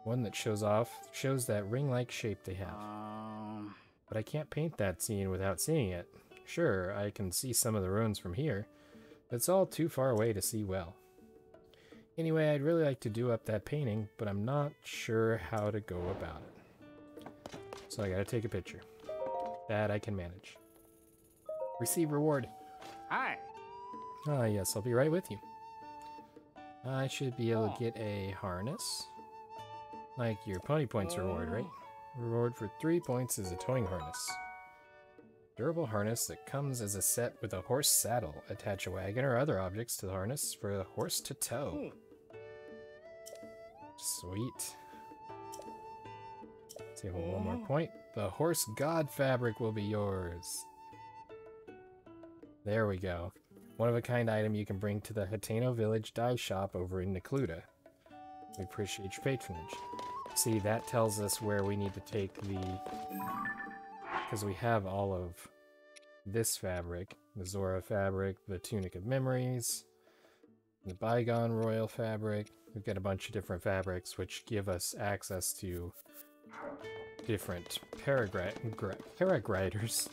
One that shows that ring-like shape they have. But I can't paint that scene without seeing it. Sure, I can see some of the ruins from here, but it's all too far away to see well. Anyway, I'd really like to do up that painting, but I'm not sure how to go about it. So I gotta take a picture. That I can manage. Receive reward. Hi. Ah, yes, I'll be right with you. I should be able to get a harness. Like your pony points reward, right? Reward for 3 points is a towing harness. Durable harness that comes as a set with a horse saddle. Attach a wagon or other objects to the harness for the horse to tow. Sweet. Table 1 more point. The horse god fabric will be yours. There we go. One-of-a-kind item you can bring to the Hateno Village dye shop over in Necluda. We appreciate your patronage. See, that tells us where we need to take the... Because we have all of this fabric. The Zora fabric, the Tunic of Memories, the Bygone Royal fabric. We've got a bunch of different fabrics which give us access to different paragliders.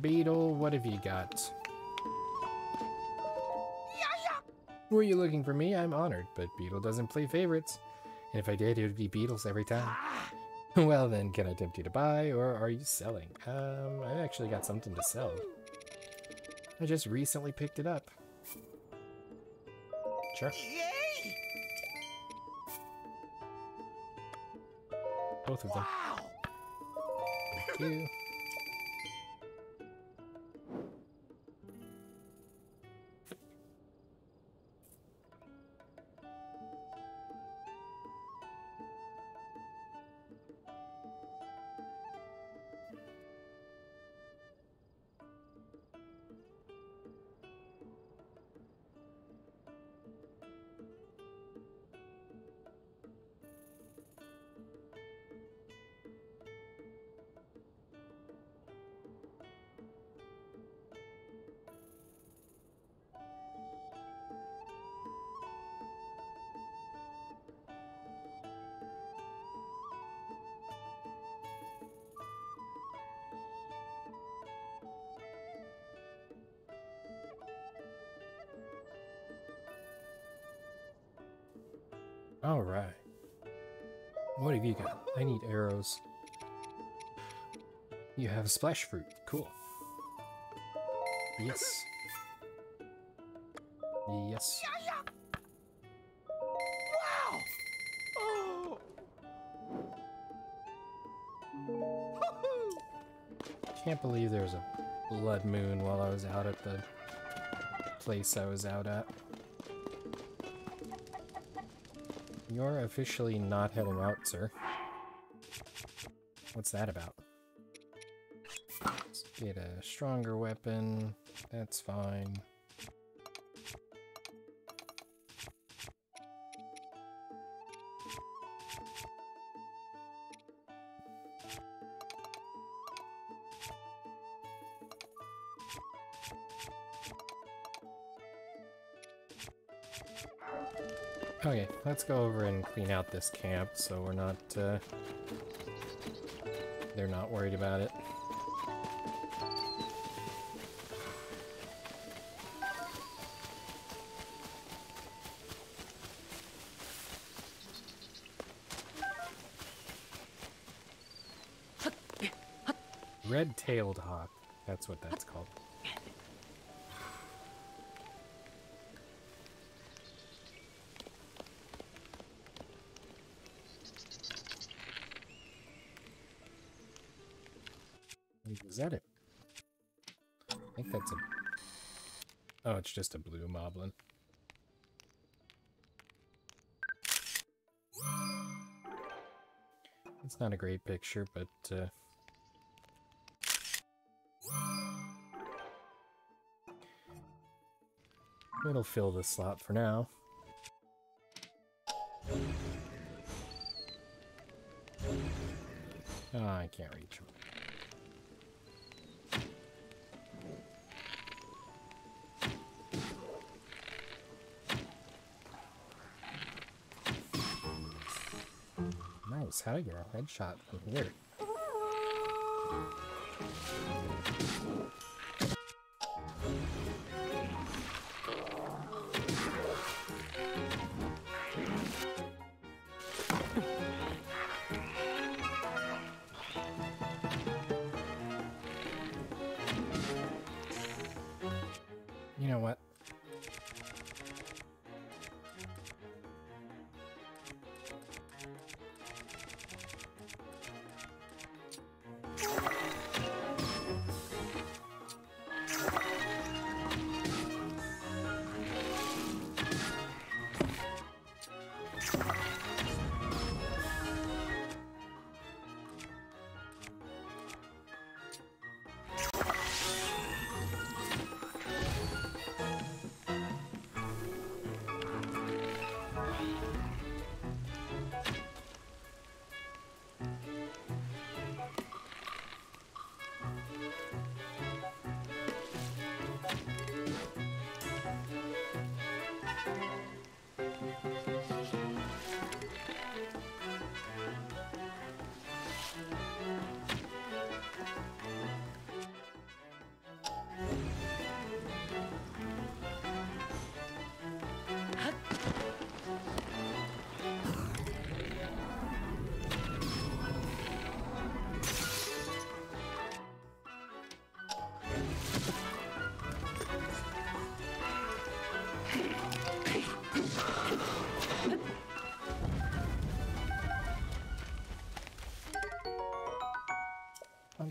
Beetle, what have you got? Were you looking for me? I'm honored, but Beetle doesn't play favorites. And if I did, it would be Beetles every time. Well then, can I tempt you to buy, or are you selling? I actually got something to sell. I just recently picked it up. Sure. Both of them. Thank you. Alright. What have you got? I need arrows. You have a splash fruit. Cool. Yes. Yes. Wow. Oh. Can't believe there was a blood moon while I was out at the place I was out at. You're officially not heading out, sir. What's that about? Let's get a stronger weapon. That's fine. Okay, let's go over and clean out this camp so we're not, they're not worried about it. Red-tailed hawk, that's what that's called. Is that it? I think that's a... Oh, it's just a blue moblin. It's not a great picture, but it'll fill the slot for now. Oh, I can't reach him. Nice, how do I get a headshot from here? You know what?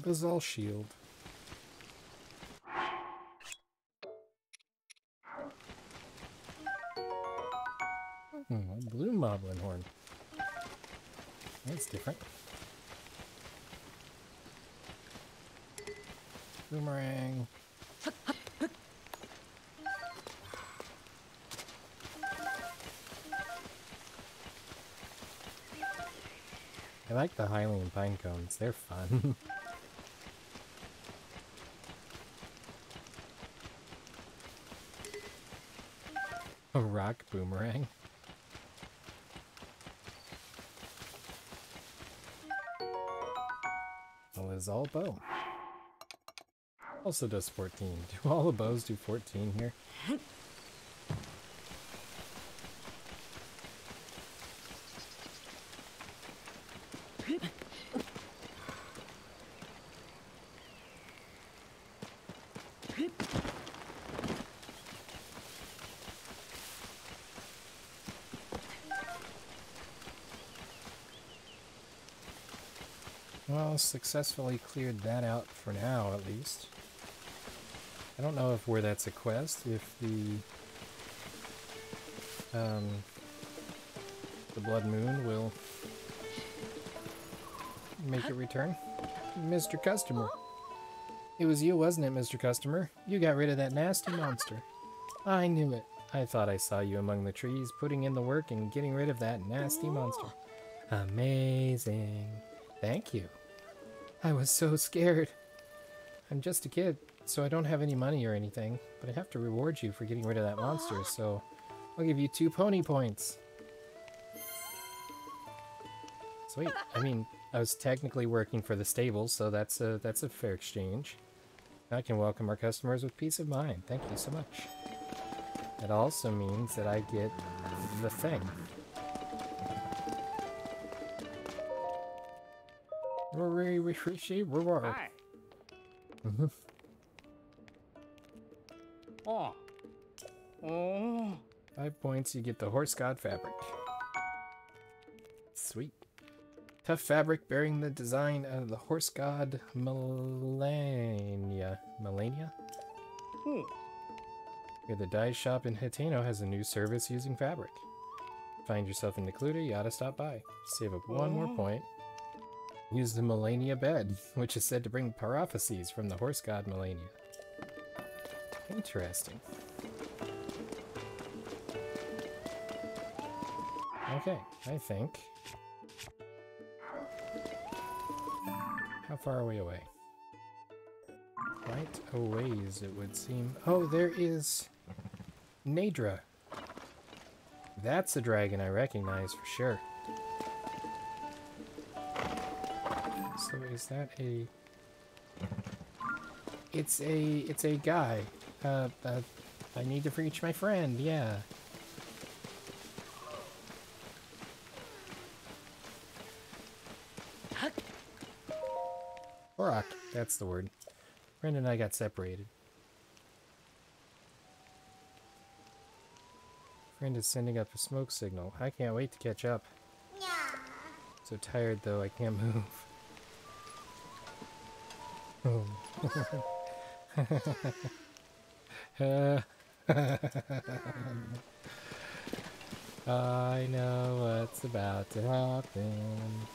Gazelle shield. A blue moblin horn. That's different. Boomerang. I like the Hylian pine cones. They're fun. A rock boomerang. A Lazal bow. Also does 14. Do all the bows do 14 here? Well, successfully cleared that out for now, at least. I don't know if where that's a quest, if the Blood Moon will make it return. Mr. Customer. It was you, wasn't it, Mr. Customer? You got rid of that nasty monster. I knew it. I thought I saw you among the trees, putting in the work and getting rid of that nasty monster. Amazing. Thank you. I was so scared. I'm just a kid, so I don't have any money or anything, but I have to reward you for getting rid of that monster, so I'll give you 2 pony points. Sweet. I mean, I was technically working for the stables, so that's a fair exchange. I can welcome our customers with peace of mind. Thank you so much. It also means that I get the thing. Hi. Oh. Oh. 5 points, you get the horse god fabric. Sweet. Tough fabric bearing the design of the horse god Melania. Melania? Hmm. Here, the dye shop in Hitano has a new service using fabric. Find yourself in Necluda, you oughta stop by. Save up 1 more point. Use the Melania bed, which is said to bring prophecies from the horse god Melania. Interesting. Okay, I think. How far are we away? Quite a ways, it would seem. Oh, there is Nadra. That's a dragon I recognize for sure. So is that a... It's a guy. I need to reach my friend, yeah. Borak, that's the word. Friend and I got separated. Friend is sending up a smoke signal. I can't wait to catch up. So tired though, I can't move. Oh. I know what's about to happen.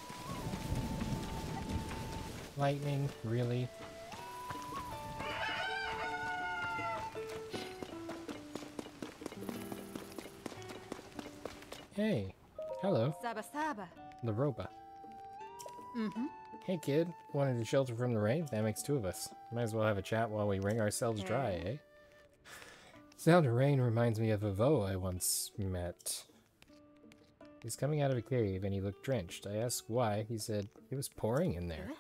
Lightning, really? Hey, hello. Saba Saba. Laroba. Mm-hmm. Hey kid, wanted to shelter from the rain? That makes 2 of us. Might as well have a chat while we wring ourselves dry, eh? Sound of rain reminds me of a Vo I once met. He's coming out of a cave and he looked drenched. I asked why. He said it was pouring in there.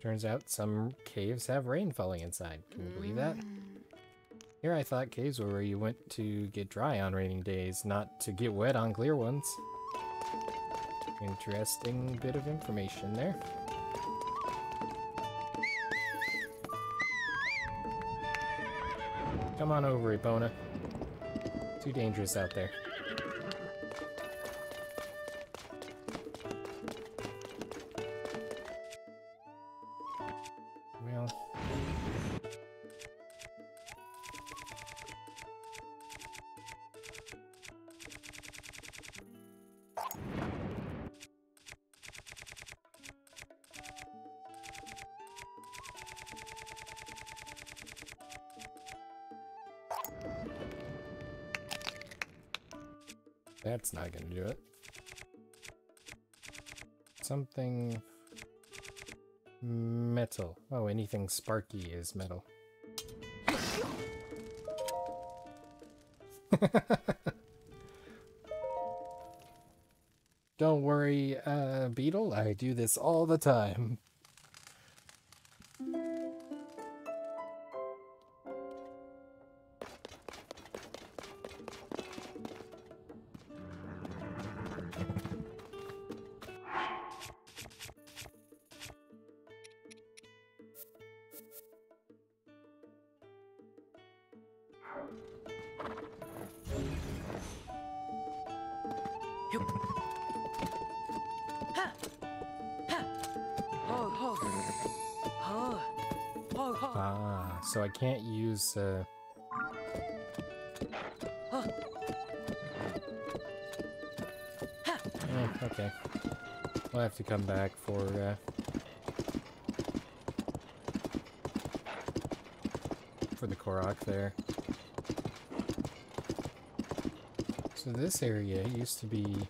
Turns out some caves have rain falling inside. Can you believe that? Here I thought caves were where you went to get dry on rainy days, not to get wet on clear ones. Interesting bit of information there. Come on over, Epona. Too dangerous out there. Well... That's not gonna do it. Something... metal. Oh, anything sparky is metal. Don't worry, Beetle, I do this all the time. so I can't use... Oh, okay. We'll have to come back for the Korok there. So this area used to be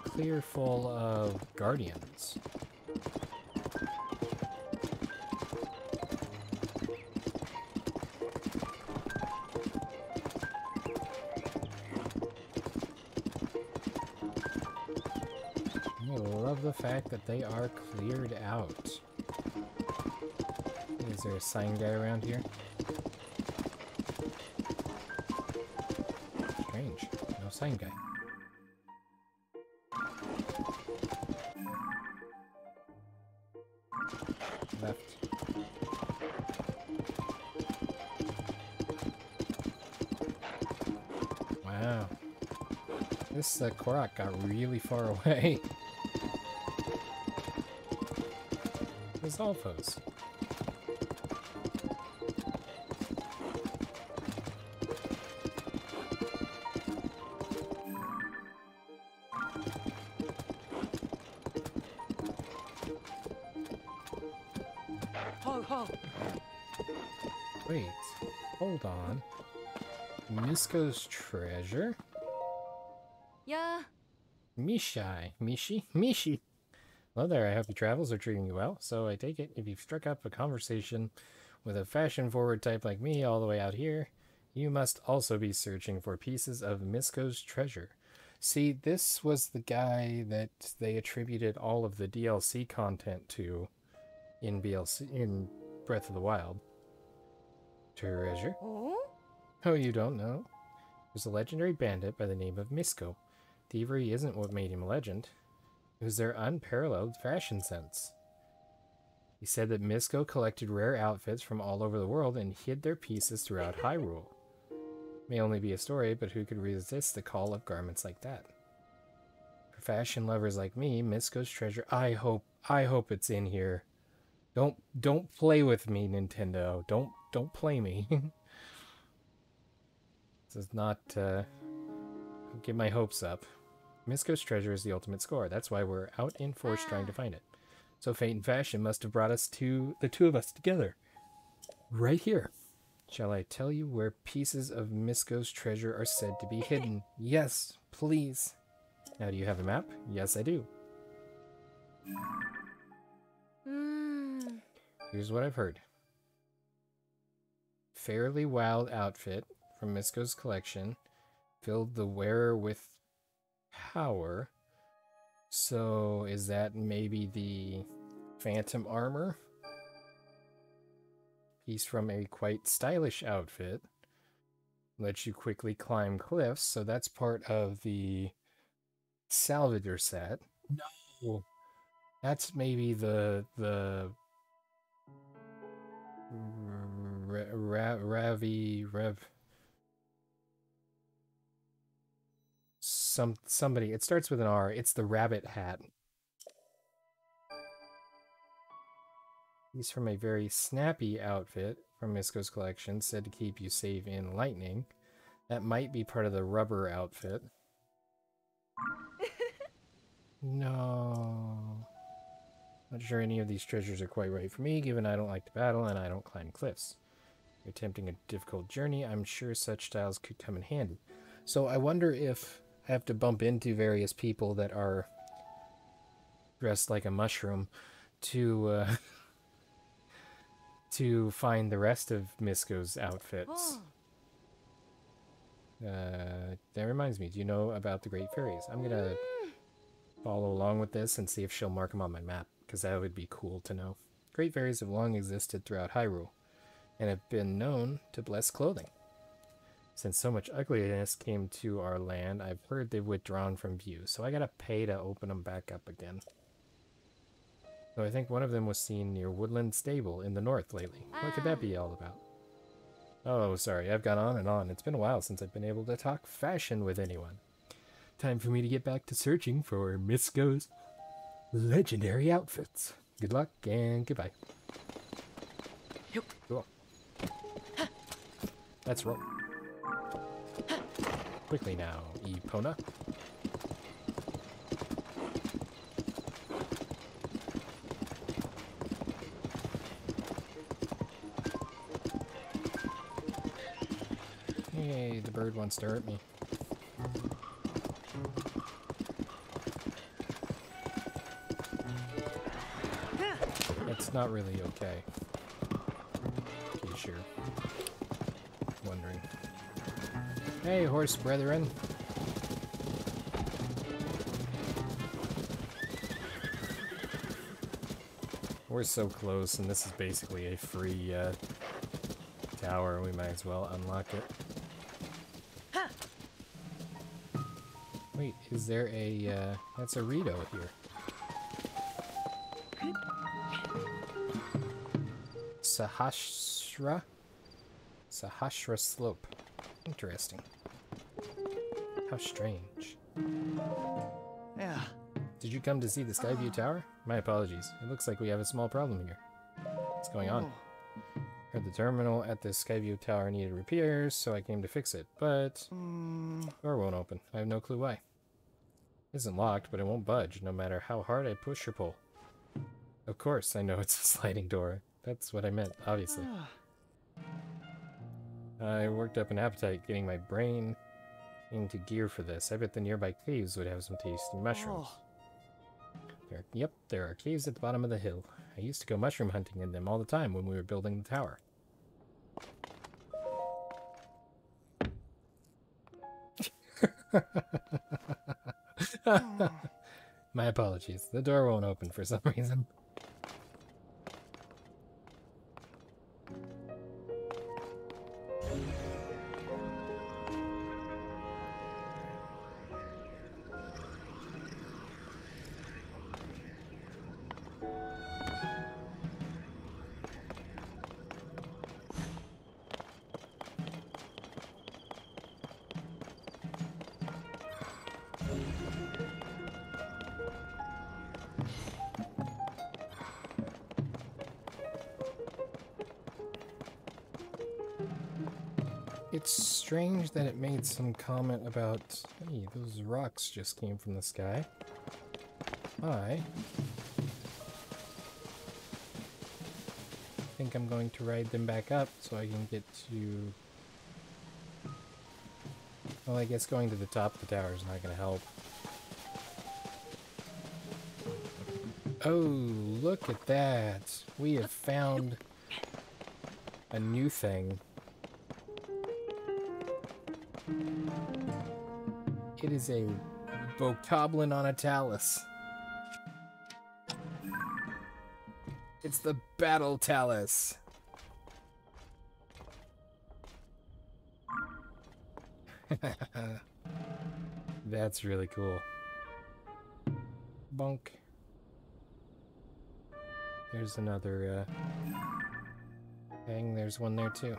clear full of guardians. I love the fact that they are cleared out. Is there a sign guy around here? Strange. No sign guy. Left. Wow. This Korok got really far away. It's all foes. Wait, hold on. Misko's treasure? Yeah. Mishi. Hello there, I hope your travels are treating you well. So I take it if you've struck up a conversation with a fashion-forward type like me all the way out here, you must also be searching for pieces of Misko's treasure. See, this was the guy that they attributed all of the DLC content to in Breath of the Wild. Treasure? Oh, you don't know? There's a legendary bandit by the name of Misko. Thievery isn't what made him a legend. It was their unparalleled fashion sense. He said that Misko collected rare outfits from all over the world and hid their pieces throughout Hyrule. May only be a story, but who could resist the call of garments like that? For fashion lovers like me, Misko's treasure, I hope it's in here. Don't play with me, Nintendo. Don't play me. This is not get my hopes up. Misko's treasure is the ultimate score. That's why we're out in force trying to find it. So fate and fashion must have brought us to the two of us together. Right here. Shall I tell you where pieces of Misko's treasure are said to be hidden? Yes, please. Now, do you have a map? Yes, I do. Here's what I've heard. Fairly wild outfit from Misko's collection filled the wearer with power. So is that maybe the phantom armor? Piece from a quite stylish outfit. Lets you quickly climb cliffs, so that's part of the Salvager set. No. That's maybe the somebody. It starts with an R. It's the rabbit hat. He's from a very snappy outfit from Misko's collection, said to keep you safe in lightning. That might be part of the rubber outfit. No. Not sure any of these treasures are quite right for me, given I don't like to battle and I don't climb cliffs. You're attempting a difficult journey, I'm sure such styles could come in handy. So I wonder if I have to bump into various people that are dressed like a mushroom to to find the rest of Misko's outfits. That reminds me, do you know about the Great Fairies? I'm gonna follow along with this and see if she'll mark them on my map, because that would be cool to know. Great Fairies have long existed throughout Hyrule, and have been known to bless clothing. Since so much ugliness came to our land, I've heard they've withdrawn from view, so I gotta pay to open them back up again. So I think one of them was seen near Woodland Stable in the north lately. What could that be all about? Oh, sorry, I've gone on and on. It's been a while since I've been able to talk fashion with anyone. Time for me to get back to searching for Misko's legendary outfits. Good luck and goodbye. Let's roll. Quickly now, Epona. Hey, the bird wants to hurt me. That's not really okay. In case you're wondering. Hey, horse brethren. We're so close, and this is basically a free tower. We might as well unlock it. Wait, is there a, that's a Rito here. Sahasra? Sahasra Slope. Interesting. How strange. Yeah. Did you come to see the Skyview Tower? My apologies. It looks like we have a small problem here. What's going on? Heard the terminal at the Skyview Tower needed repairs, so I came to fix it, but door won't open. I have no clue why. It isn't locked, but it won't budge, no matter how hard I push or pull. Of course, I know it's a sliding door. That's what I meant, obviously. I worked up an appetite getting my brain into gear for this. I bet the nearby caves would have some tasty mushrooms. Yep, there are caves at the bottom of the hill. I used to go mushroom hunting in them all the time when we were building the tower. My apologies. The door won't open for some reason. It's strange that it made some comment about, hey, those rocks just came from the sky. I think I'm going to ride them back up so I can get to... Well, I guess going to the top of the tower is not going to help. Oh, look at that! We have found a new thing. It is a bokoblin on a talus. It's the battle talus. That's really cool. Bonk. There's another thing. There's one there too.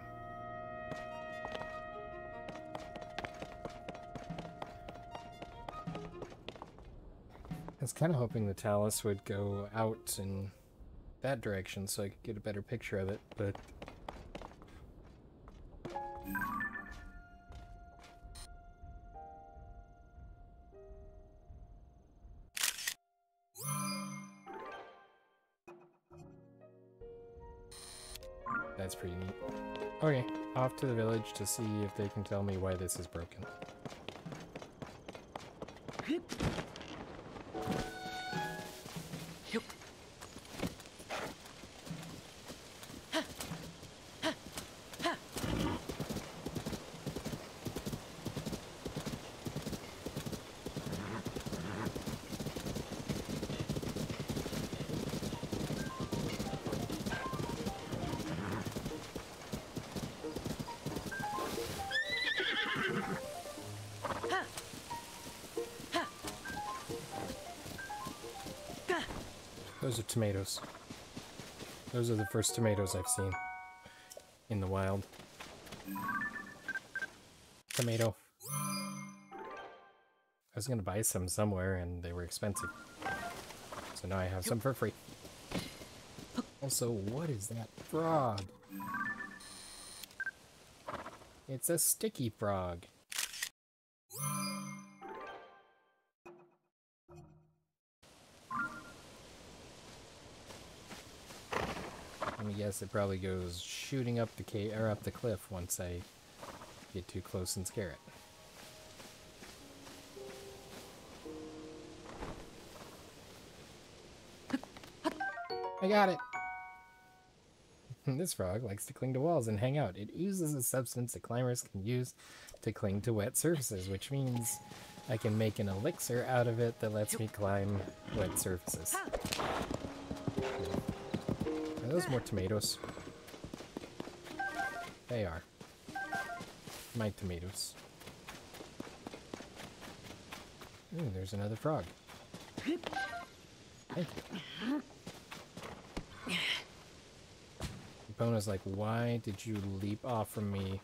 I was kind of hoping the talus would go out in that direction so I could get a better picture of it, but... That's pretty neat. Okay, off to the village to see if they can tell me why this is broken. Those are tomatoes. Those are the first tomatoes I've seen in the wild. Tomato. I was gonna buy some somewhere and they were expensive. So now I have some for free. Also, what is that frog? It's a sticky frog. Let me guess, it probably goes shooting up the or up the cliff once I get too close and scare it. I got it! This frog likes to cling to walls and hang out. It oozes a substance that climbers can use to cling to wet surfaces, which means I can make an elixir out of it that lets me climb wet surfaces. Are those more tomatoes? They are. My tomatoes. Ooh, there's another frog. Thank you. Epona's like, why did you leap off from me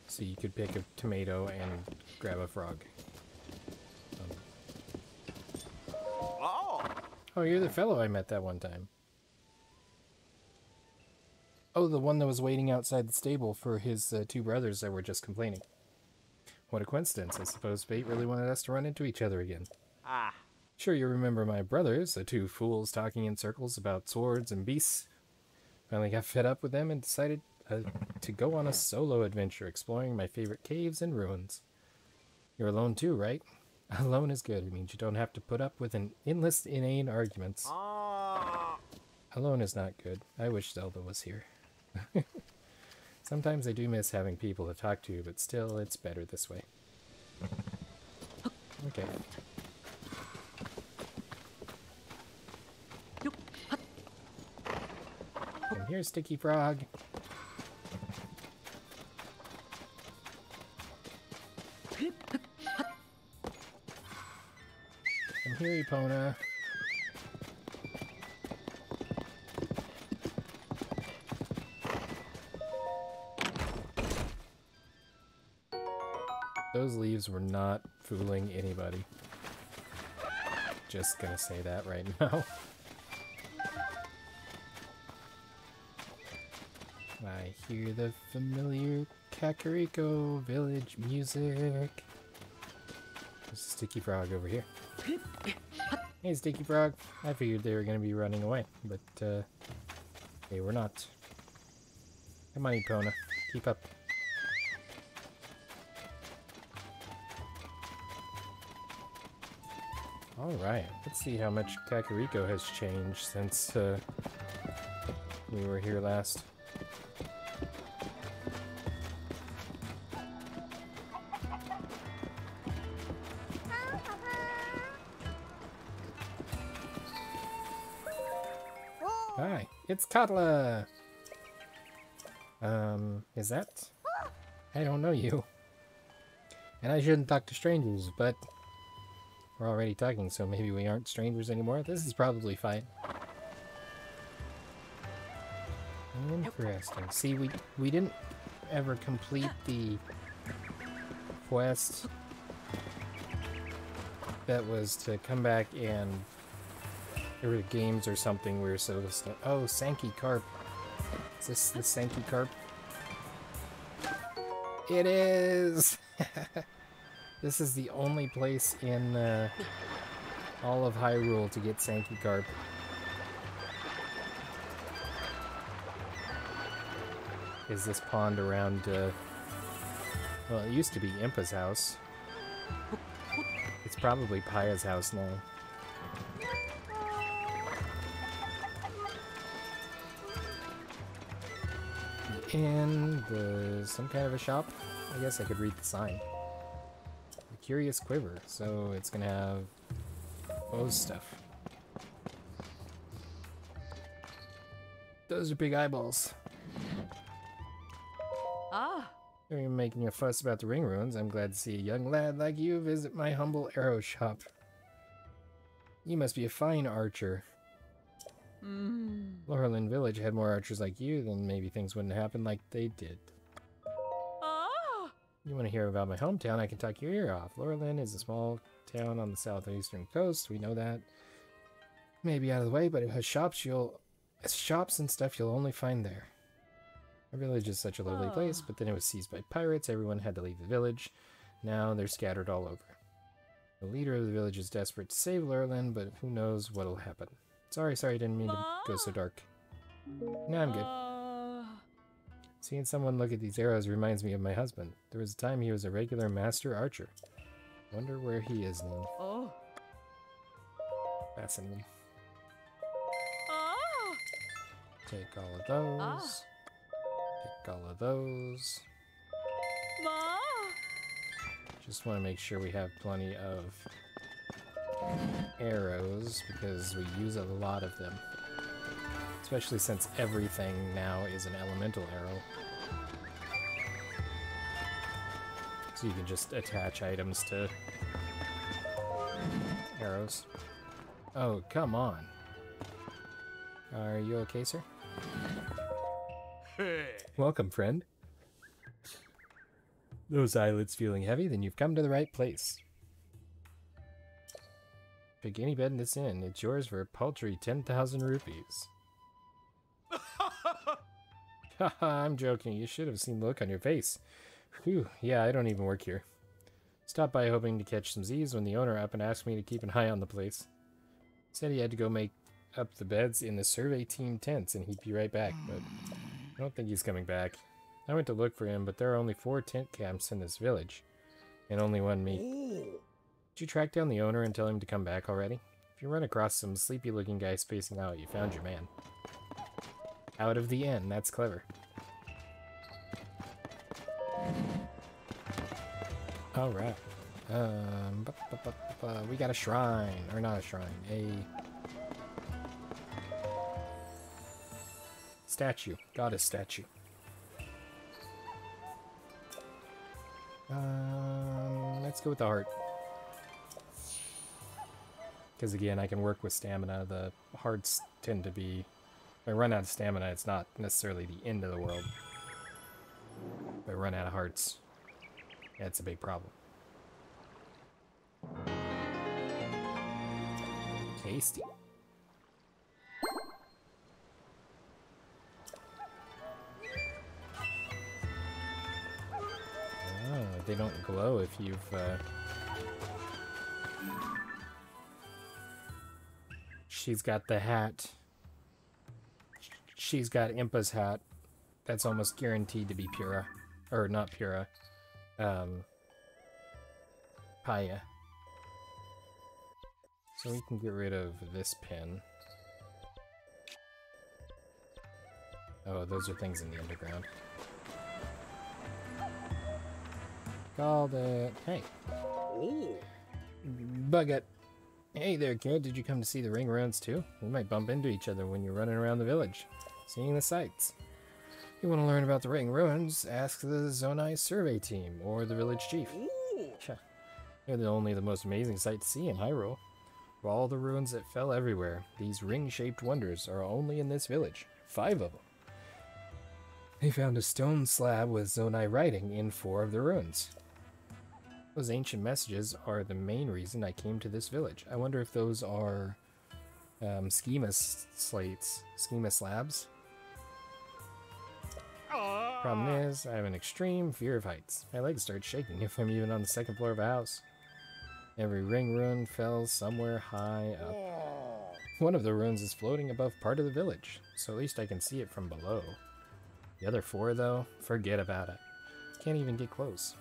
so you could pick a tomato and grab a frog? Oh, you're the fellow I met that one time. Oh, the one that was waiting outside the stable for his two brothers that were just complaining. What a coincidence. I suppose fate really wanted us to run into each other again. Ah. Sure, you remember my brothers, the two fools talking in circles about swords and beasts. Finally got fed up with them and decided to go on a solo adventure exploring my favorite caves and ruins. You're alone too, right? Alone is good. It means you don't have to put up with an endless inane arguments. Alone is not good. I wish Zelda was here. Sometimes I do miss having people to talk to, but still, it's better this way. Okay. Come here, Sticky Frog. Come here, Epona. Those leaves were not fooling anybody. Just gonna say that right now. I hear the familiar Kakariko village music. There's a Sticky Frog over here. Hey, Sticky Frog. I figured they were gonna be running away, but they were not. Come on, Epona. Keep up. Alright, let's see how much Kakariko has changed since we were here last. Hi, it's Katla! Is that? I don't know you. And I shouldn't talk to strangers, but we're already talking, so maybe we aren't strangers anymore. This is probably fine. Interesting. See, we didn't ever complete the quest that was to come back and there were games or something we were supposed to... Oh, Sankey Carp. Is this the Sankey Carp? It is! This is the only place in all of Hyrule to get Sankey Carp. Is this pond around, well, it used to be Impa's house. It's probably Paya's house now. And some kind of a shop. I guess I could read the sign. Curious Quiver, so it's gonna have Bo's stuff. Those are big eyeballs. Ah. You're making a fuss about the ring ruins. I'm glad to see a young lad like you visit my humble arrow shop. You must be a fine archer. Laurelin Village had more archers like you, then maybe things wouldn't happen like they did. You want to hear about my hometown, I can talk your ear off. Laurelin is a small town on the southeastern coast, we know that. Maybe out of the way, but it has shops and stuff you'll only find there. Our village is such a lovely place, but then it was seized by pirates. Everyone had to leave the village. Now they're scattered all over. The leader of the village is desperate to save Lurlin, but who knows what'll happen. Sorry, didn't mean to go so dark. No, I'm good. Seeing someone look at these arrows reminds me of my husband. There was a time he was a regular master archer. Wonder where he is now. Oh. Fascinating. Oh. Take all of those. Take all of those. Ma. Just want to make sure we have plenty of arrows because we use a lot of them. Especially since everything now is an elemental arrow. So you can just attach items to arrows. Oh, come on. Are you okay, sir? Welcome, friend. Those eyelids feeling heavy? Then you've come to the right place. Pick any bed in this inn. It's yours for a paltry 10,000 rupees. Haha, I'm joking. You should have seen the look on your face. Whew, yeah, I don't even work here. Stopped by hoping to catch some Z's when the owner up and asked me to keep an eye on the place. Said he had to go make up the beds in the survey team tents and he'd be right back, but I don't think he's coming back. I went to look for him, but there are only 4 tent camps in this village, and only one me. Did you track down the owner and tell him to come back already? If you run across some sleepy-looking guy spacing out, you found your man. Out of the inn, that's clever. Alright. We got a shrine, or not a shrine, a statue, goddess statue. Let's go with the heart. Because again, I can work with stamina. The hearts tend to be... If I run out of stamina, it's not necessarily the end of the world. If I run out of hearts, yeah, it's a big problem. Tasty. Oh, they don't glow if you've... She's got the hat. She's got Impa's hat. That's almost guaranteed to be Pura. Or not Pura. Paya. So we can get rid of this pin. Oh, those are things in the underground. Called it. Hey. Bugget. Hey there, kid. Did you come to see the ring ruins too? We might bump into each other when you're running around the village, seeing the sights. If you want to learn about the ring ruins, ask the Zonai survey team or the village chief. They're only the most amazing sight to see in Hyrule. For all the ruins that fell everywhere, these ring-shaped wonders are only in this village. 5 of them. They found a stone slab with Zonai writing in 4 of the ruins. Those ancient messages are the main reason I came to this village. I wonder if those are schema slates, schema slabs. Problem is, I have an extreme fear of heights. My legs start shaking if I'm even on the 2nd floor of a house. Every ring ruin fell somewhere high up. One of the ruins is floating above part of the village, so at least I can see it from below. The other 4, though, forget about it. Can't even get close.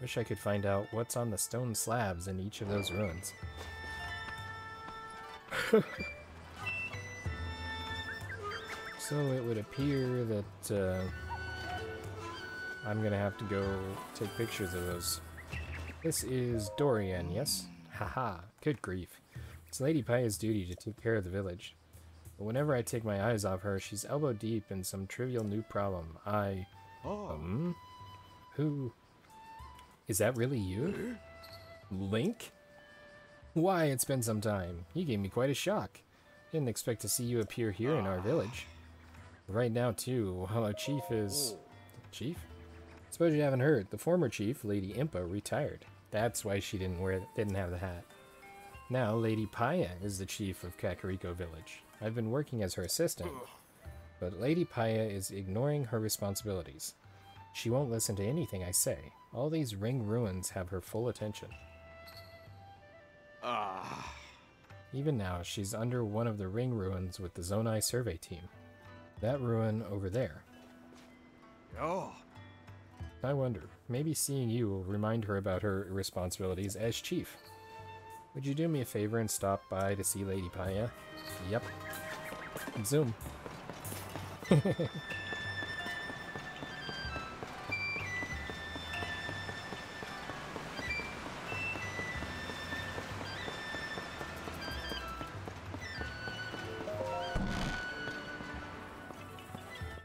Wish I could find out what's on the stone slabs in each of those ruins. So it would appear that I'm gonna have to go take pictures of those. This is Dorian, yes? Haha, good grief. It's Lady Paya's duty to take care of the village. But whenever I take my eyes off her, she's elbow deep in some trivial new problem. Who? Is that really you? Link? Why, it's been some time. You gave me quite a shock. Didn't expect to see you appear here in our village. Right now, too, while our chief is... Chief? Suppose you haven't heard. The former chief, Lady Impa, retired. That's why she didn't have the hat. Now, Lady Paya is the chief of Kakariko Village. I've been working as her assistant, but Lady Paya is ignoring her responsibilities. She won't listen to anything I say. All these ring ruins have her full attention. Even now, she's under one of the ring ruins with the Zonai survey team. That ruin over there. Oh. I wonder, maybe seeing you will remind her about her responsibilities as chief. Would you do me a favor and stop by to see Lady Paya? Yep. Zoom.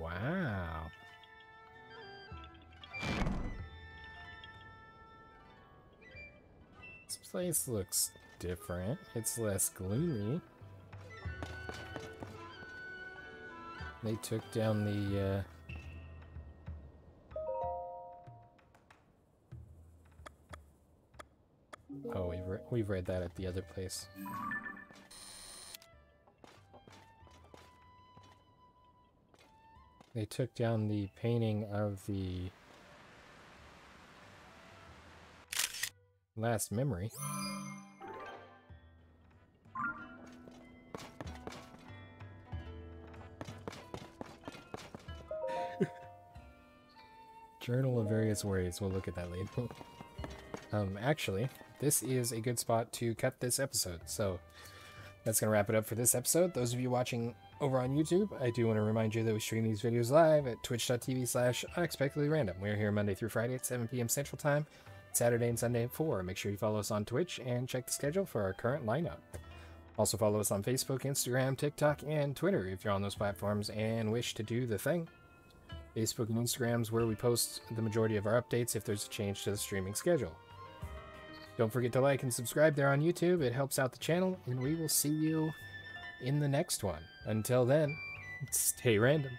Wow. This place looks different. It's less gloomy. They took down the, Oh, we've read that at the other place. They took down the painting of the last memory. Journal of various worries. We'll look at that later. Actually, this is a good spot to cut this episode. So that's going to wrap it up for this episode. Those of you watching over on YouTube, I do want to remind you that we stream these videos live at twitch.tv/unexpectedlyrandom. We're here Monday through Friday at 7 p.m. Central Time, Saturday and Sunday at 4. Make sure you follow us on Twitch and check the schedule for our current lineup. Also follow us on Facebook, Instagram, TikTok, and Twitter if you're on those platforms and wish to do the thing. Facebook and Instagram is where we post the majority of our updates if there's a change to the streaming schedule. Don't forget to like and subscribe there on YouTube. It helps out the channel, and we will see you in the next one. Until then, stay random.